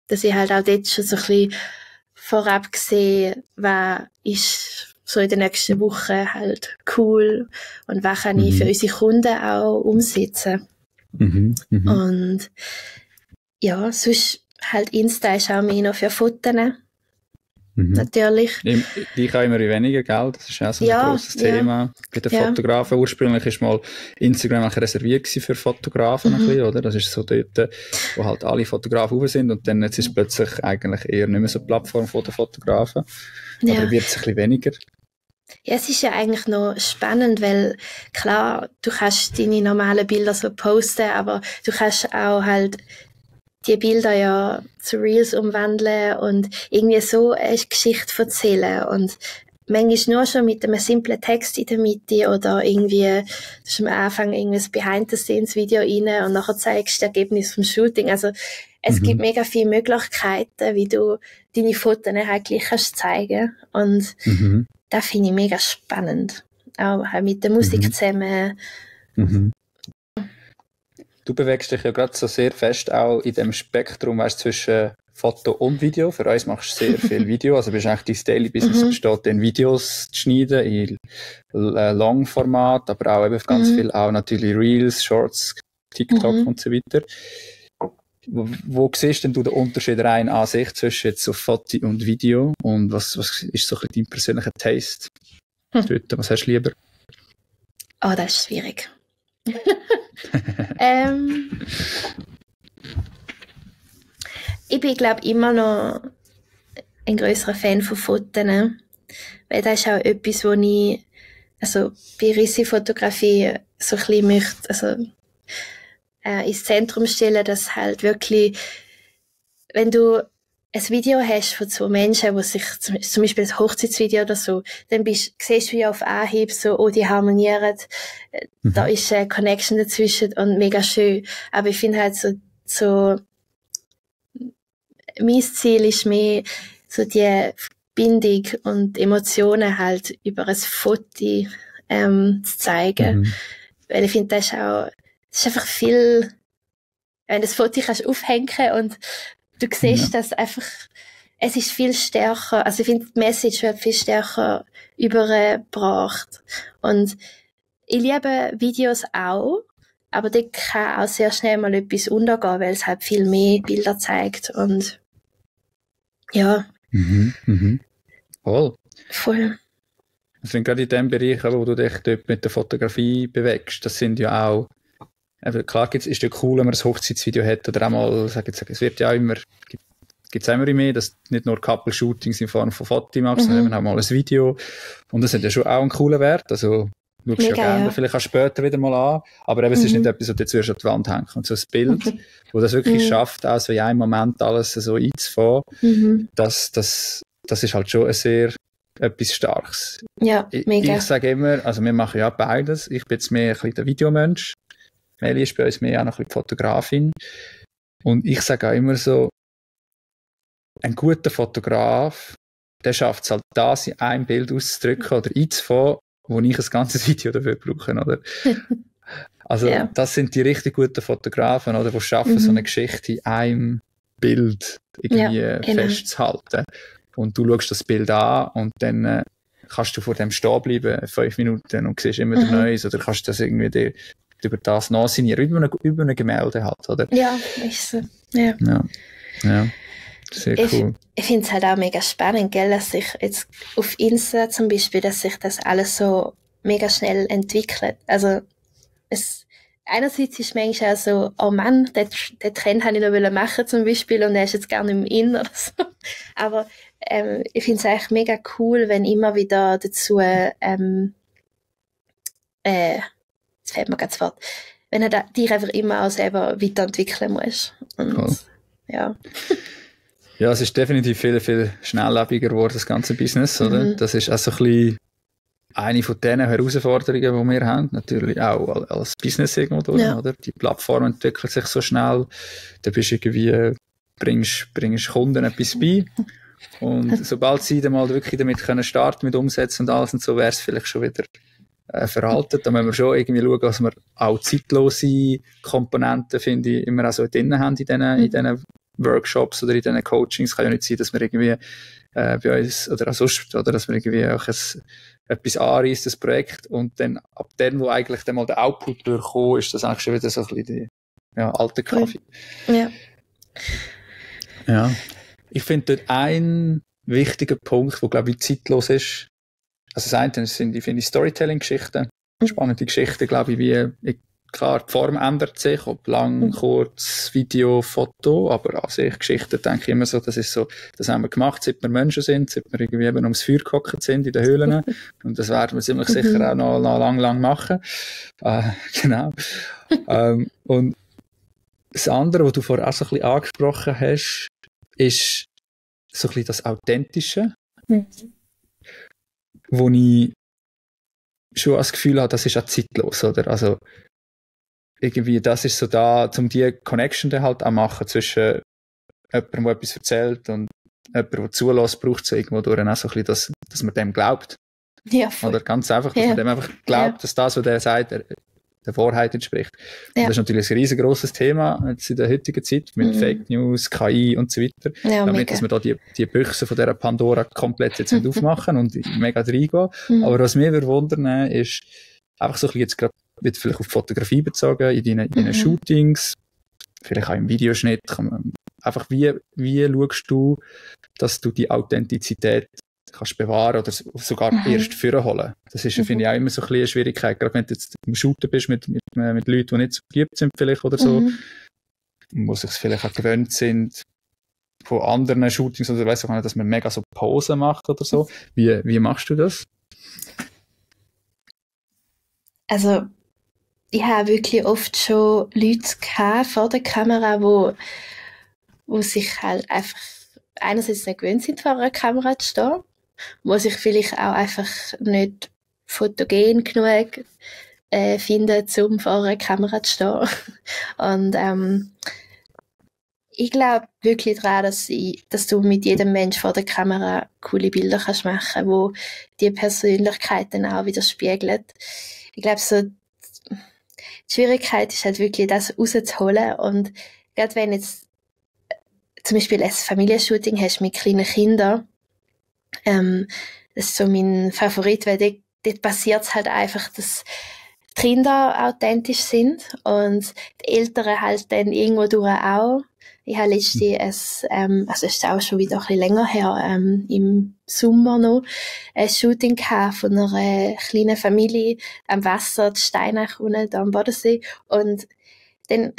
dass ich halt auch dort schon so ein bisschen vorab sehe, was ist so in den nächsten Wochen halt cool und was kann ich für unsere Kunden auch umsetzen. Und ja, sonst halt Insta ist auch mehr noch für Fotos. Natürlich. Die kann immer weniger, gell? Das ist auch so ein grosses Thema bei den Fotografen. Ursprünglich war mal Instagram reserviert für Fotografen, ein bisschen, oder? Das ist so dort, wo halt alle Fotografen rauf sind und dann jetzt ist plötzlich eigentlich eher nicht mehr so eine Plattform von den Fotografen. Aber wird es ein bisschen weniger. Ja, es ist ja eigentlich noch spannend, weil klar, du kannst deine normalen Bilder so posten, aber du kannst auch halt die Bilder ja zu Reels umwandeln und irgendwie so eine Geschichte erzählen. Und manchmal nur schon mit einem simplen Text in der Mitte oder irgendwie, du hast am Anfang irgendwie ein Behind-the-Scenes-Video rein und nachher zeigst du das Ergebnis vom Shooting. Also es gibt mega viele Möglichkeiten, wie du deine Fotos halt gleich kannst zeigen. Und das finde ich mega spannend. Auch halt mit der Musik zusammen. Du bewegst dich ja gerade so sehr fest auch in dem Spektrum, weißt, zwischen Foto und Video. Für uns machst du sehr viel Video. Also bist eigentlich dein Daily Business besteht in Videos zu schneiden, in Longformat, aber auch eben ganz viel auch natürlich Reels, Shorts, TikTok und so weiter. Wo siehst denn du den Unterschied rein an sich zwischen jetzt so Foto und Video? Und was ist so ein bisschen dein persönlicher Taste dort? Was hast du lieber? Oh, das ist schwierig. Ich bin, glaube immer noch ein grösserer Fan von Fotos, ne? Weil das ist auch etwas, wo ich, also bei Rissi-Fotografie so ein bisschen möchte, also ins Zentrum stellen, dass halt wirklich, wenn du ein Video hast von 2 Menschen, die sich, zum Beispiel ein Hochzeitsvideo oder so, dann siehst du ja auf Anhieb so, oh, die harmonieren, da ist eine Connection dazwischen und mega schön. Aber ich finde halt so, mein Ziel ist mehr, so die Bindung und Emotionen halt über ein Foto, zu zeigen. Weil ich finde, das ist einfach viel, wenn das Foto kannst aufhängen und du siehst, dass einfach, es ist viel stärker, also ich finde, die Message wird viel stärker übergebracht. Und ich liebe Videos auch, aber da kann auch sehr schnell mal etwas untergehen, weil es halt viel mehr Bilder zeigt und ja. Voll. Also gerade in dem Bereich, wo du dich dort mit der Fotografie bewegst, das sind ja auch, eben, klar ist es cool, wenn man ein Hochzeitsvideo hat oder auch mal, es wird ja auch immer, gibt es immer mehr, dass nicht nur Couple-Shootings in Form von Fotos machst, sondern auch mal ein Video. Und das hat ja schon auch einen coolen Wert. Also, schaust du ja gerne vielleicht auch später wieder mal an. Aber eben, es ist nicht etwas, was du jetzt an die Wand hängt. Und so ein Bild, wo das wirklich schafft, auch so in einem Moment alles so einzufahren, das ist halt schon etwas Starkes. Ja, mega. Ich sage immer, also wir machen ja beides. Ich bin jetzt mehr ein bisschen der Videomensch. Meli ist bei uns mehr auch noch ein bisschen die Fotografin. Und ich sage auch immer so, ein guter Fotograf, der schafft es halt, das in einem Bild auszudrücken oder einzufangen, wo ich ein ganzes Video dafür brauche, oder? Also, das sind die richtig guten Fotografen, oder? Die schaffen, so eine Geschichte in einem Bild irgendwie festzuhalten. Und du schaust das Bild an und dann kannst du vor dem stehen bleiben, 5 Minuten und siehst immer Neues, oder kannst das irgendwie über das nachsinieren, über ein Gemälde halt, oder? Ja, ist so. Ja. Ja. Sehr cool. Ich finde es halt auch mega spannend, gell, dass sich jetzt auf Insta zum Beispiel, dass sich das alles so mega schnell entwickelt. Also, einerseits ist manchmal auch so, oh Mann, den Trend habe ich noch machen zum Beispiel und er ist jetzt gar nicht mehr in oder so. Aber ich finde es eigentlich mega cool, wenn immer wieder dazu, jetzt fällt mir gerade das Wort, wenn er dich einfach immer auch selber weiterentwickeln muss. Und, cool. Ja. Ja, es ist definitiv viel, viel schnelllebiger geworden, das ganze Business, oder? Das ist auch so ein bisschen eine von diesen Herausforderungen, die wir haben. Natürlich auch als Business irgendwo durch, oder? Die Plattform entwickelt sich so schnell. Da bist du irgendwie, bringst Kunden etwas bei. Und sobald sie dann mal wirklich damit können starten, mit Umsetzen und alles und so, wäre es vielleicht schon wieder veraltet. Da müssen wir schon irgendwie schauen, dass wir auch zeitlose Komponenten, finde ich, immer auch so drin haben in diesen Workshops oder in diesen Coachings. Kann ja nicht sein, dass wir irgendwie bei uns oder auch sonst, oder dass wir irgendwie auch etwas anreißt, das Projekt, und dann ab dem, wo eigentlich dann mal der Output durchkommt, ist das eigentlich schon wieder so ein bisschen die alte Kaffee. Ja. Ich finde dort ein wichtiger Punkt, der, glaube ich, zeitlos ist. Also das eine finde ich Storytelling-Geschichten. Spannende Geschichten, glaube ich, klar, die Form ändert sich, ob lang, kurz, Video, Foto, aber an sich Geschichten, denke ich immer so, das haben wir gemacht, seit wir Menschen sind, seit wir irgendwie eben ums Feuer gehockt sind in den Höhlen. Und das werden wir ziemlich sicher auch noch lang machen. Genau. Und das andere, was du vorher auch so ein bisschen angesprochen hast, ist so ein bisschen das Authentische, wo ich schon das Gefühl habe, das ist auch zeitlos, oder? Also, irgendwie, das ist so da, um die Connection dann halt auch machen zwischen jemandem, der etwas erzählt und jemandem, der zulässt, braucht es irgendwo durch auch so ein bisschen, dass man dem glaubt. Ja, voll. Oder ganz einfach, dass man dem einfach glaubt, dass das, was der sagt, der Wahrheit entspricht. Und das ist natürlich ein riesengroßes Thema jetzt in der heutigen Zeit mit Fake News, KI und so weiter. Ja, damit, dass wir da die Büchse von dieser Pandora komplett jetzt nicht aufmachen und mega reingehen. Aber was mich wundern ist, einfach so ein bisschen jetzt gerade wird vielleicht auf Fotografie bezogen, in deinen Shootings, vielleicht auch im Videoschnitt. Einfach, wie schaust du, dass du die Authentizität kannst bewahren oder sogar erst vorholen? Das ist, finde ich, auch immer so ein bisschen eine Schwierigkeit. Gerade wenn du jetzt im Shooten bist mit Leuten, die nicht so geübt sind vielleicht oder so, wo sich vielleicht auch gewöhnt sind von anderen Shootings oder weiss auch nicht, dass man mega so Posen macht oder so. Wie machst du das? Also, ich habe wirklich oft schon Leute gehabt vor der Kamera, wo sich halt einfach einerseits nicht gewöhnt sind, vor einer Kamera zu stehen, wo sich vielleicht auch einfach nicht fotogen genug finden, um vor einer Kamera zu stehen. Und ich glaube wirklich daran, dass du mit jedem Mensch vor der Kamera coole Bilder kannst machen, wo die Persönlichkeit dann auch wieder spiegelt. Ich glaube, so die Schwierigkeit ist halt wirklich, das rauszuholen. Und gerade wenn jetzt zum Beispiel ein Familienshooting hast mit kleinen Kindern, das ist so mein Favorit, weil dort passiert es halt einfach, dass die Kinder authentisch sind und die Eltern halt dann irgendwo durch auch. Ich habe letztens also es ist auch schon wieder ein bisschen länger her, im Sommer noch, ein Shooting gehabt von einer kleinen Familie am Wasser, die Steinach unten da am Bodensee. Und dann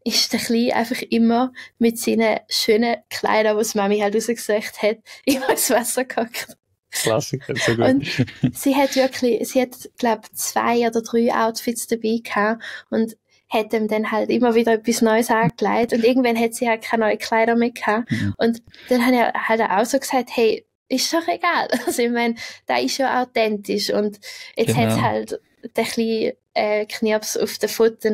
ist der Kleine einfach immer mit seinen schönen Kleidern, die die Mami halt rausgesucht hat, immer ins Wasser gehockt. Klassiker, so gut. Und sie hat, glaube ich, 2 oder 3 Outfits dabei gehabt und hat ihm dann halt immer wieder etwas Neues angelegt und irgendwann hat sie halt keine neuen Kleider mehr gehabt. Und dann hat er auch so gesagt, hey, ist doch egal. Also ich meine, da ist ja authentisch und jetzt hat halt der kleine Knirps auf den Fotos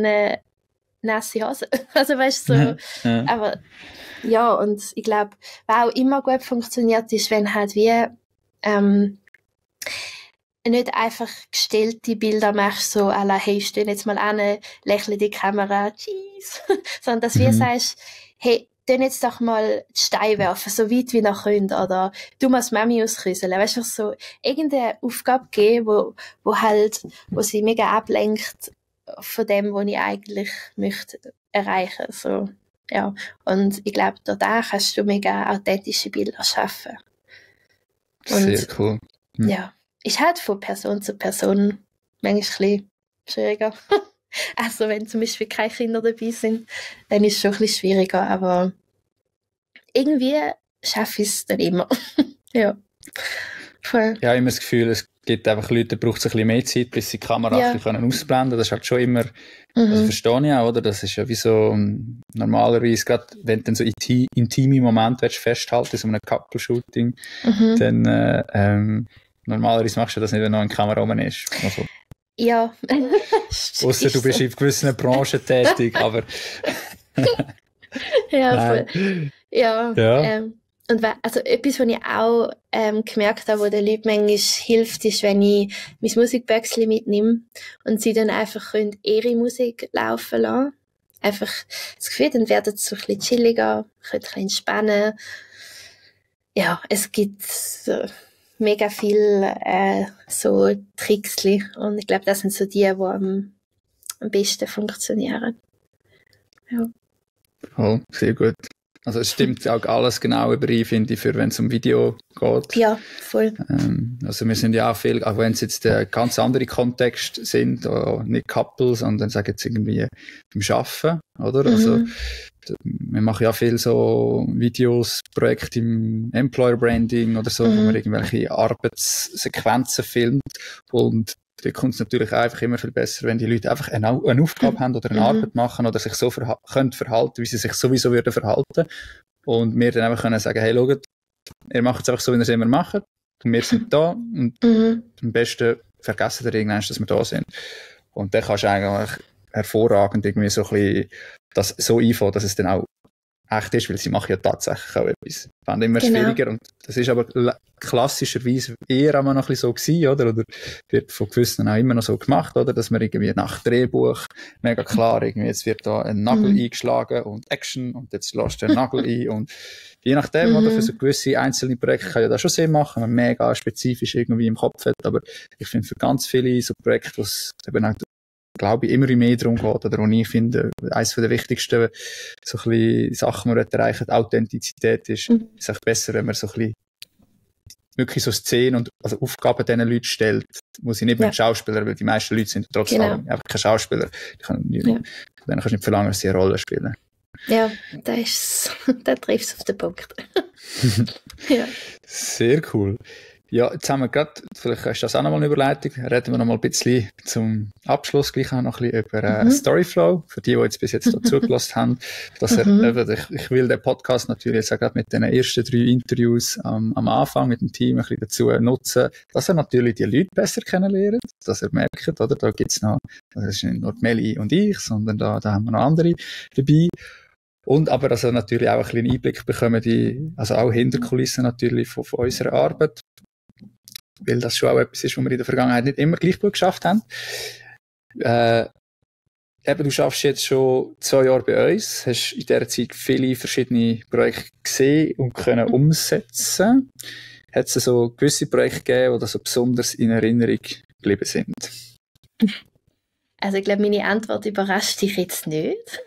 nasse Hose. Also weißt du, so. Aber Ja, und ich glaube, was auch immer gut funktioniert, ist, wenn halt wie nicht einfach gestellte Bilder machst, so à la, hey, steh jetzt mal an, lächle die Kamera, cheese, sondern dass du sagst, hey, dann jetzt doch mal die Steine werfen, so weit wie noch könnt, oder du musst Mami ausküsseln, weißt du, so irgendeine Aufgabe geben, wo sie mega ablenkt von dem, was ich eigentlich möchte erreichen, so, ja. Und ich glaube, da kannst du mega authentische Bilder schaffen. Und, sehr cool. Ja. Ist halt von Person zu Person manchmal ein bisschen schwieriger. Also wenn zum Beispiel keine Kinder dabei sind, dann ist es schon ein bisschen schwieriger, aber irgendwie schaffe ich es dann immer. Ja. Voll. Ich habe immer das Gefühl, es gibt einfach Leute, die braucht es ein bisschen mehr Zeit, bis sie die Kamera ein bisschen ausblenden können. Das ist halt schon immer, also verstehe ich auch, oder? Das ist ja wie so, normalerweise, gerade wenn du dann so intime Momente festhalten, so einem Couple-Shooting, dann, normalerweise machst du das nicht, wenn noch eine Kamera rum ist. Also, ja. Ausser du bist in gewissen Branchen tätig, aber... ja, voll. Ja. Und also etwas, was ich auch gemerkt habe, wo den Leuten manchmal hilft, ist, wenn ich mein Musikböckchen mitnehme und sie dann einfach ihre Musik laufen lassen. Einfach das Gefühl, dann werden sie so ein bisschen chilliger, können ein bisschen entspannen. Ja, es gibt mega viel so Tricksli und ich glaube, das sind so die am besten funktionieren. Ja. Oh, sehr gut. Also es stimmt auch alles genau überein, finde ich, für wenn es um Video geht. Ja, voll. Also wir sind ja auch viel, auch wenn es jetzt ganz andere Kontexte sind, nicht Couple, sondern sagen jetzt irgendwie beim Arbeiten, oder? Also wir machen ja viel so Videos, Projekte im Employer Branding oder so, wo man irgendwelche Arbeitssequenzen filmt und da kommt es natürlich einfach immer viel besser, wenn die Leute einfach eine Aufgabe haben oder eine Arbeit machen oder sich so können verhalten, wie sie sich sowieso würden verhalten. Und wir dann einfach können sagen, hey, schaut, ihr macht es einfach so, wie ihr es immer macht. Und wir sind da. Und am besten vergessen ihr irgendwann, dass wir da sind. Und dann kannst du eigentlich hervorragend irgendwie so ein bisschen das so einfangen, dass es dann auch echt ist, weil sie machen ja tatsächlich auch etwas. Ich fand immer schwieriger und das ist aber klassischerweise eher immer noch ein bisschen so gewesen, oder wird von gewissen auch immer noch so gemacht, oder, dass man irgendwie nach Drehbuch mega klar irgendwie, jetzt wird da ein Nagel eingeschlagen und Action und jetzt lässt du den Nagel ein und je nachdem, oder, für so gewisse einzelne Projekte kann ja das schon Sinn machen, wenn man mega spezifisch irgendwie im Kopf hat, aber ich finde für ganz viele so Projekte, wo es eben auch, glaube ich, immer mehr darum geht, oder wo ich finde, eines der wichtigsten so ein bisschen Sachen, die man erreichen, Authentizität ist auch besser, wenn man so ein bisschen wirklich so Szenen und also Aufgaben diesen Leuten stellt, muss ich nicht mit Schauspielern, weil die meisten Leute sind trotzdem einfach keine Schauspieler. Dann kannst du nicht verlangen, dass sie eine Rolle spielen. Ja, da trifft es auf den Punkt. Ja. Sehr cool. Ja, jetzt haben wir gerade, vielleicht ist das auch nochmal eine Überleitung, reden wir nochmal ein bisschen zum Abschluss gleich auch noch ein bisschen über Storyflow, für die jetzt bis jetzt da zugelassen haben, dass ich will den Podcast natürlich jetzt auch gerade mit den ersten 3 Interviews am Anfang mit dem Team ein bisschen dazu nutzen, dass er natürlich die Leute besser kennenlernt, dass er merkt, oder, da gibt's noch, das ist nicht nur Meli und ich, sondern da haben wir noch andere dabei. Und aber, dass er natürlich auch ein bisschen Einblick bekommen, also auch Hinterkulissen natürlich von unserer Arbeit. Weil das schon auch etwas ist, was wir in der Vergangenheit nicht immer gleich gut geschafft haben. Eben, du schaffst jetzt schon 2 Jahre bei uns, hast in dieser Zeit viele verschiedene Projekte gesehen und können umsetzen. Hat es so gewisse Projekte gegeben, die so besonders in Erinnerung geblieben sind? Also ich glaube, meine Antwort überrascht dich jetzt nicht.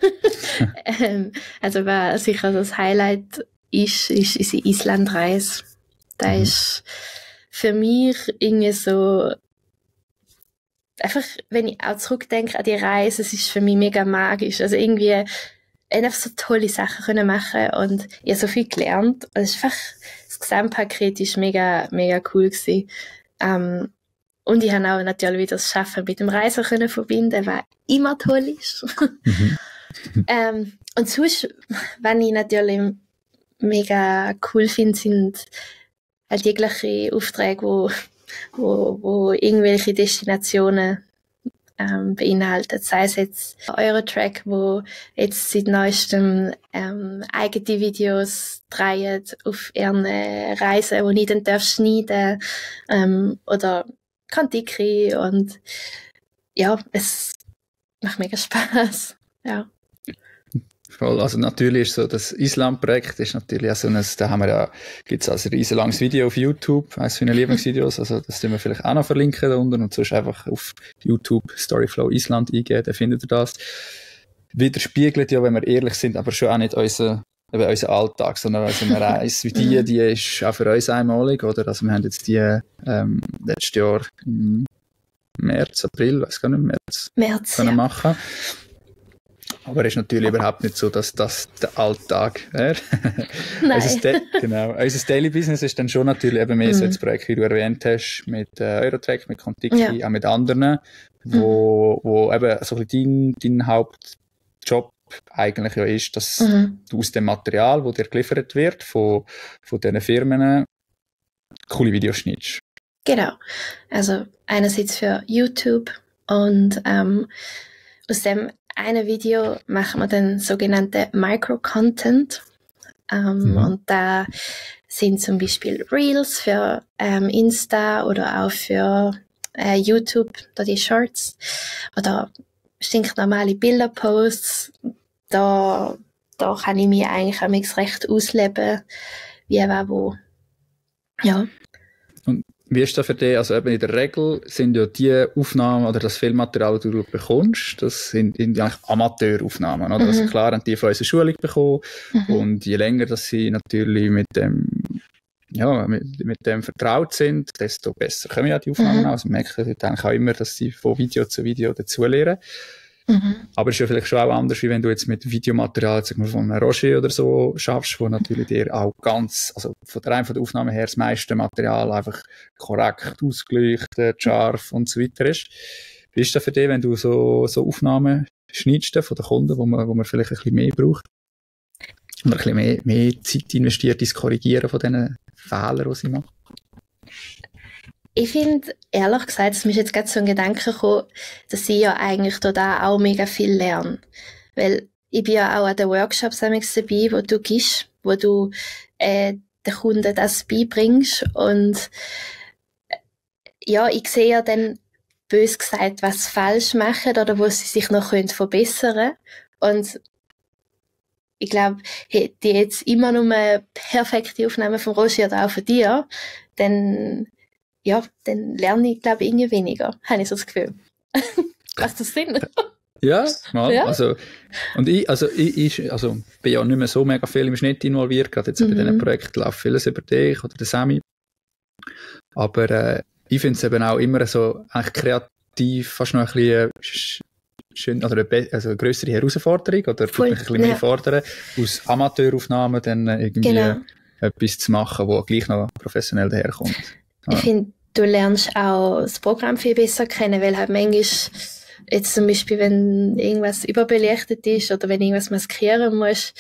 Also was sicher das Highlight ist unsere Islandreise. Da ist für mich irgendwie so, einfach, wenn ich auch zurückdenke an die Reise, es ist für mich mega magisch. Also irgendwie einfach so tolle Sachen können machen und ich habe so viel gelernt. Und es ist einfach, das Gesamtpaket ist mega, mega cool gewesen. Und ich habe auch natürlich wieder das Schaffen mit dem Reisen können verbinden, was immer toll ist. Und sonst, was ich natürlich mega cool finde, sind halt jegliche Aufträge, wo irgendwelche Destinationen beinhaltet. Sei es jetzt Eurotrack, wo jetzt seit neuestem eigene Videos drehen auf ihren Reisen, wo ich dann schneiden darf, oder Kontiki, und ja, es macht mega Spaß. Ja. Voll. Also natürlich ist so, das Island-Projekt ist natürlich auch so ein, da haben wir ja, gibt's also ein riesenlanges Video auf YouTube, eines meiner Lieblingsvideos, also das tun wir vielleicht auch noch verlinken da unten, und sonst einfach auf YouTube Storyflow Island eingeben, dann findet ihr das. Widerspiegelt ja, wenn wir ehrlich sind, aber schon auch nicht unseren Alltag, sondern also eine Reise wie die ist auch für uns einmalig, oder? Also wir haben jetzt die letztes Jahr im März, April, weiß gar nicht, März können machen. Aber es ist natürlich überhaupt nicht so, dass das der Alltag wäre. Nein. Unser Daily Business ist dann schon natürlich eben mehr so das Projekt, wie du erwähnt hast, mit Eurotrack, mit Kontiki, auch mit anderen, wo eben so ein bisschen dein Hauptjob eigentlich ja ist, dass du aus dem Material, das dir geliefert wird, von diesen Firmen, coole Videos schneidest. Genau. Also einerseits für YouTube, und aus dem eine Video machen wir dann sogenannte Micro-Content. Und da sind zum Beispiel Reels für Insta oder auch für YouTube, da die Shorts, oder stinknormale Bilderposts. Da kann ich mich eigentlich am recht ausleben, wie auch wo. Ja. Und wie ist das für dich? Also eben in der Regel sind ja die Aufnahmen oder das Filmmaterial, das du bekommst, das sind eigentlich Amateuraufnahmen, oder? Also klar haben die von unserer Schulung bekommen, und je länger, dass sie natürlich mit dem vertraut sind, desto besser kommen ja die Aufnahmen aus. Man merkt eigentlich auch immer, dass sie von Video zu Video dazulernen. Aber es ist ja vielleicht schon auch anders, wie wenn du jetzt mit Videomaterial, sagen wir, von einem Roger oder so schaffst, wo natürlich dir auch ganz, also von der Aufnahme her das meiste Material einfach korrekt ausgeleuchtet, scharf und so weiter ist. Wie ist das für dich, wenn du so Aufnahmen schneidest von den Kunden, wo man vielleicht ein bisschen mehr braucht? Oder ein bisschen mehr Zeit investiert ins Korrigieren von diesen Fehlern, die sie machen? Ich finde, ehrlich gesagt, es mir ist jetzt gerade so ein Gedanke gekommen, dass ich ja eigentlich da auch mega viel lerne. Weil ich bin ja auch an den Workshops dabei, wo du gibst, wo du den Kunden das beibringst. Und ja, ich sehe ja dann, bös gesagt, was sie falsch machen oder wo sie sich noch verbessern können. Und ich glaube, hätte ich jetzt immer nur eine perfekte Aufnahme von Roger oder auch von dir, dann lerne ich, glaube ich, irgendwie weniger. Habe ich so das Gefühl. Macht das Sinn? Ja, mal. Ja. Also ich bin ja nicht mehr so mega viel im Schnitt involviert, gerade jetzt bei diesen Projekten läuft vieles über dich oder den Sammy. Aber ich finde es eben auch immer so eigentlich kreativ, fast noch ein bisschen schön, oder eine grössere Herausforderung, oder Voll, ein bisschen mehr fordern, aus Amateuraufnahmen dann irgendwie etwas zu machen, wo gleich noch professionell daherkommt. Ich finde, du lernst auch das Programm viel besser kennen, weil halt manchmal, jetzt zum Beispiel, wenn irgendwas überbelichtet ist oder wenn irgendwas maskieren musst,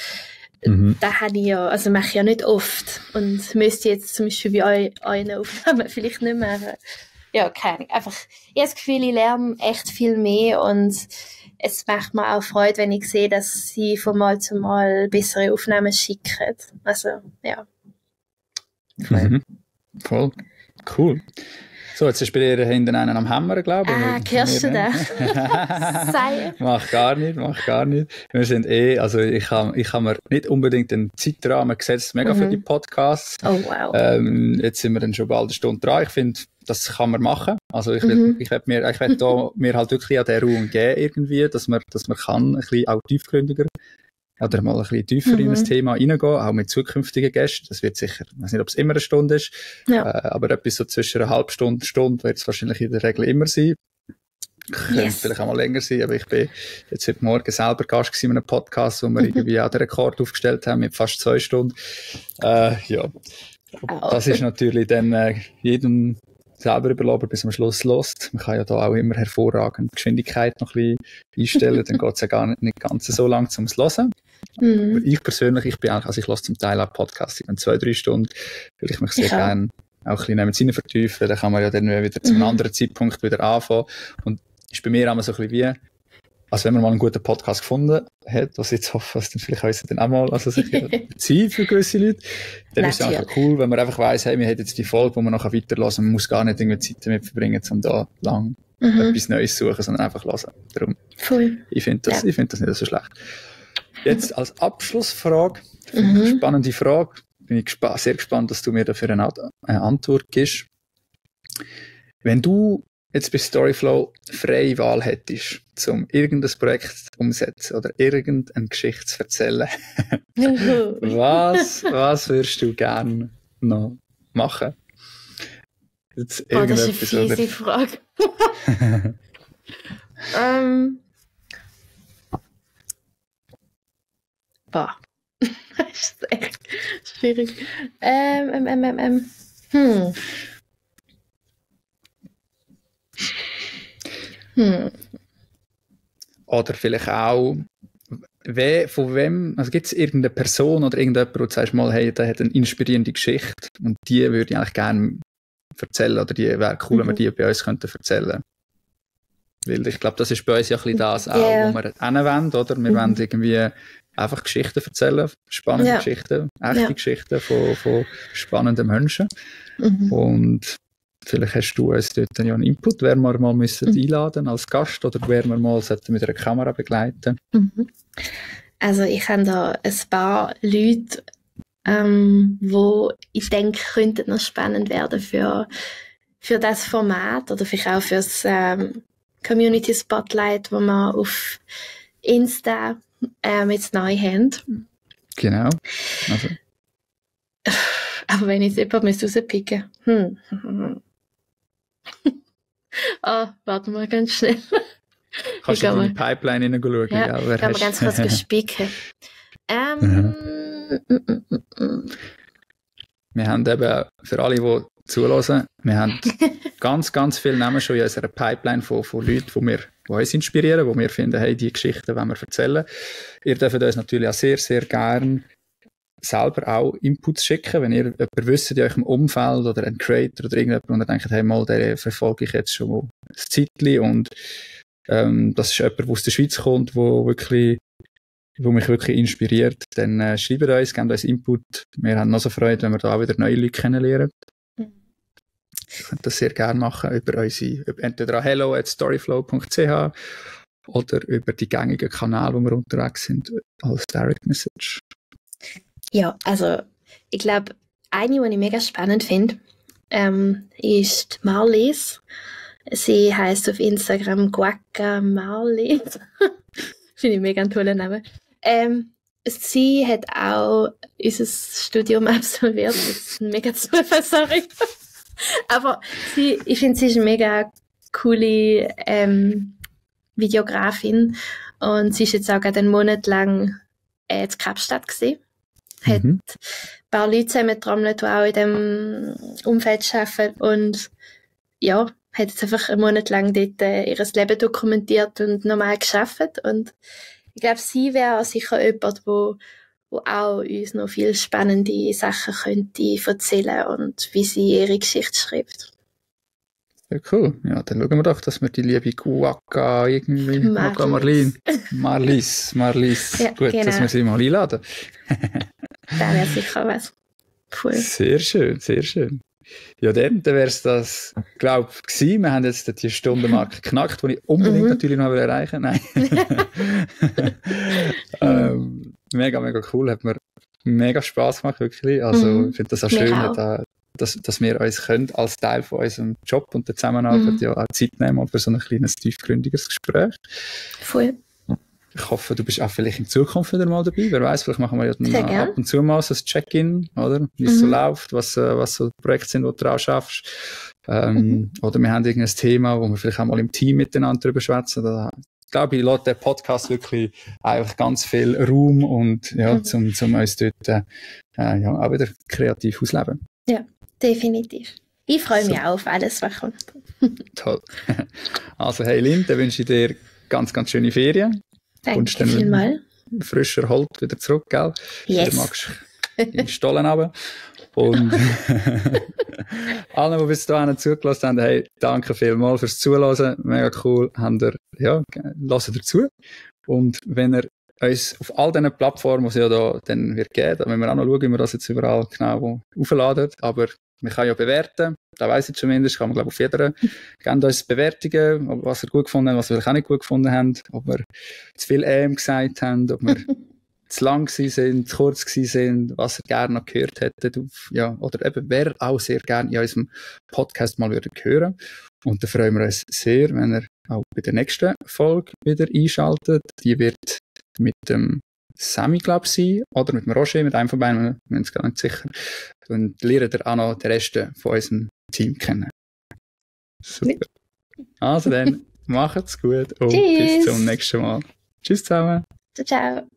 da habe ich ja, also mache ich ja nicht oft und müsste jetzt zum Beispiel bei euren Aufnahmen vielleicht nicht machen. Ja, keine Ahnung. Einfach, ich habe das Gefühl, ich lerne echt viel mehr, und es macht mir auch Freude, wenn ich sehe, dass sie von Mal zu Mal bessere Aufnahmen schicken. Also, ja. Voll. Cool. So, jetzt ist bei dir hinten einen am Hämmern, glaube ich. Hörst du das? Mach gar nicht. Wir sind also ich habe mir nicht unbedingt einen Zeitrahmen gesetzt, mega für die Podcasts. Oh, wow. Jetzt sind wir dann schon bald eine Stunde dran. Ich finde, das kann man machen. Also ich will mir halt wirklich an den Raum geben, irgendwie, dass man kann, ein bisschen auch tiefgründiger oder mal ein bisschen tiefer in das Thema reingehen, auch mit zukünftigen Gästen. Das wird sicher, ich weiß nicht, ob es immer eine Stunde ist, aber etwas so zwischen einer halben Stunde, wird es wahrscheinlich in der Regel immer sein. Könnte vielleicht auch mal länger sein, aber ich bin jetzt heute Morgen selber Gast in einem Podcast, wo wir irgendwie auch den Rekord aufgestellt haben mit fast 2 Stunden. Das ist natürlich dann jedem selber überlassen, bis am Schluss lässt. Man kann ja da auch immer hervorragend die Geschwindigkeit noch ein bisschen einstellen, dann geht es ja gar nicht ganz so lang zum Hören. Aber ich persönlich, ich höre zum Teil auch Podcasts in 2-3 Stunden, weil ich mich sehr gerne auch ein bisschen mit Sinnen vertiefen. Dann kann man ja dann wieder zu einem anderen Zeitpunkt wieder anfangen. Und ist bei mir immer so ein bisschen wie, also wenn man mal einen guten Podcast gefunden hat, was ich jetzt hoffe, dass dann vielleicht uns dann auch mal, also sicher Zeit für gewisse Leute, dann ist es einfach cool, wenn man einfach weiss, hey, wir haben jetzt die Folge, wo man nachher weiterhören, man muss gar nicht irgendwie Zeit damit verbringen, um da lang etwas Neues zu suchen, sondern einfach hören. Darum, ich finde das nicht so schlecht. Jetzt als Abschlussfrage, spannende Frage, bin ich sehr gespannt, dass du mir dafür eine Antwort gibst. Wenn du jetzt bei Storyflow freie Wahl hättest, um irgendein Projekt umzusetzen oder irgendeine Geschichte zu erzählen, was würdest du gerne noch machen? Jetzt das ist eine fiese Frage. Das ist echt schwierig. Oder vielleicht auch, von wem, also gibt es irgendeine Person oder irgendjemand, wo du sagst mal, hey, der hat eine inspirierende Geschichte und die würde ich eigentlich gerne erzählen oder die wäre cool, wenn wir die bei uns könnten erzählen. Weil ich glaube, das ist bei uns ja ein bisschen das auch, wo wir hinwollen, oder? Wir wollen irgendwie einfach Geschichten erzählen, spannende Geschichten, echte Geschichten von spannenden Menschen. Und vielleicht hast du uns dort ja einen Input, wer wir mal müssen einladen als Gast oder wer wir mal mit einer Kamera begleiten. Also ich habe da ein paar Leute, wo ich denke, könnten noch spannend werden für das Format oder vielleicht auch für das Community Spotlight, wo wir auf Insta jetzt neu haben. Genau. Also. Aber wenn ich jetzt jemanden rauspicken müsste. Warte mal ganz schnell. Kannst du in die Pipeline hineinschauen? Ja, wer kann man ganz kurz spicken. Wir haben eben, für alle, die zuhören, wir haben ganz, ganz viele Namen schon in unserer Pipeline von Leuten, die uns inspirieren, wo wir finden, hey, die Geschichten wollen wir erzählen. Ihr dürft uns natürlich auch sehr, sehr gerne selber auch Inputs schicken, wenn ihr jemanden wisst in eurem Umfeld oder einen Creator oder irgendjemand, und ihr denkt, hey, mal, den verfolge ich jetzt schon ein Zeitchen und das ist jemand, der aus der Schweiz kommt, wo mich wirklich inspiriert, dann schreibt uns, gebt uns Input. Wir haben noch so Freude, wenn wir da auch wieder neue Leute kennenlernen. Ihr könnt das sehr gerne machen über entweder an hello@storyflow.ch oder über die gängigen Kanäle, wo wir unterwegs sind, als Direct Message. Ja, also ich glaube, eine, die ich mega spannend finde, ist Marlies. Sie heisst auf Instagram Guacamarlies. Finde ich mega einen tollen Namen. Sie hat auch unser Studium absolviert. Das ist ein mega Zufall, sorry. Aber ich finde, sie ist eine mega coole Videografin. Und sie ist jetzt auch gerade einen Monat lang in Kapstadt gewesen. Hat ein paar Leute zusammengetrommelt, die auch in diesem Umfeld arbeiten. Und ja, hat jetzt einfach einen Monat lang dort ihr Leben dokumentiert und normal gearbeitet. Und ich glaube, sie wäre sicher jemand, wo auch uns noch viel spannende Sachen könnte erzählen und wie sie ihre Geschichte schreibt. Ja, cool. Ja, dann schauen wir doch, dass wir die liebe Guaca irgendwie... Marlies. Ja, gut, genau. Dass wir sie mal einladen. Das wäre sicher was. Cool. Sehr schön, sehr schön. Ja, dann wäre es das, glaube ich, gewesen. Wir haben jetzt die Stundenmarke geknackt, die ich unbedingt natürlich noch erreichen will. Nein. Mega, mega cool. Hat mir mega Spass gemacht, wirklich. Also, ich finde das auch schön, dass wir uns können, als Teil von unserem Job und der Zusammenarbeit ja auch Zeit nehmen für so ein kleines, tiefgründiges Gespräch. Voll. Ich hoffe, du bist auch vielleicht in Zukunft wieder mal dabei. Wer weiß, vielleicht machen wir ja dann ab und zu mal so ein Check-in, oder? Wie es so läuft, was so Projekte sind, die du auch schaffst. Oder wir haben irgendein Thema, wo wir vielleicht auch mal im Team miteinander drüber schwätzen. Da, glaube ich, lässt der Podcast wirklich einfach ganz viel Raum und, zum uns dort, auch wieder kreativ ausleben. Ja, definitiv. Ich freue mich auch auf alles, was kommt. Toll. Also, hey Lynn, dann wünsche ich dir ganz, ganz schöne Ferien. Danke vielmals. Frischer Holt wieder zurück, gell? Yes. Du magst in den Stollen runter. Und allen, die bis dahin zugelassen haben, hey, danke vielmals fürs Zuhören. Mega cool. Habt ihr, ja, hört dazu. Und wenn ihr uns auf all diesen Plattformen, die es ja da dann wird geben, dann müssen wir auch noch schauen, wie wir das jetzt überall genau aufladen. Aber man kann ja bewerten. Da weiss ich zumindest, kann man glaube ich auf jeder. Gebt uns Bewertungen, was ihr gut gefunden habt, was wir vielleicht auch nicht gut gefunden haben, ob wir zu viel gesagt haben, ob wir zu lang sind, zu kurz sind, was ihr gerne noch gehört hättet, ja, oder eben wer auch sehr gerne in unserem Podcast mal würde hören. Und da freuen wir uns sehr, wenn ihr auch bei der nächsten Folge wieder einschaltet. Die wird mit dem Sammy, glaube ich, sein, oder mit dem Roger, mit einem von beiden, wir sind uns gar nicht sicher. Und lernt ihr auch noch den Rest von unserem Team kennen. Super. Also dann, macht's gut und bis zum nächsten Mal. Tschüss zusammen. Ciao, ciao.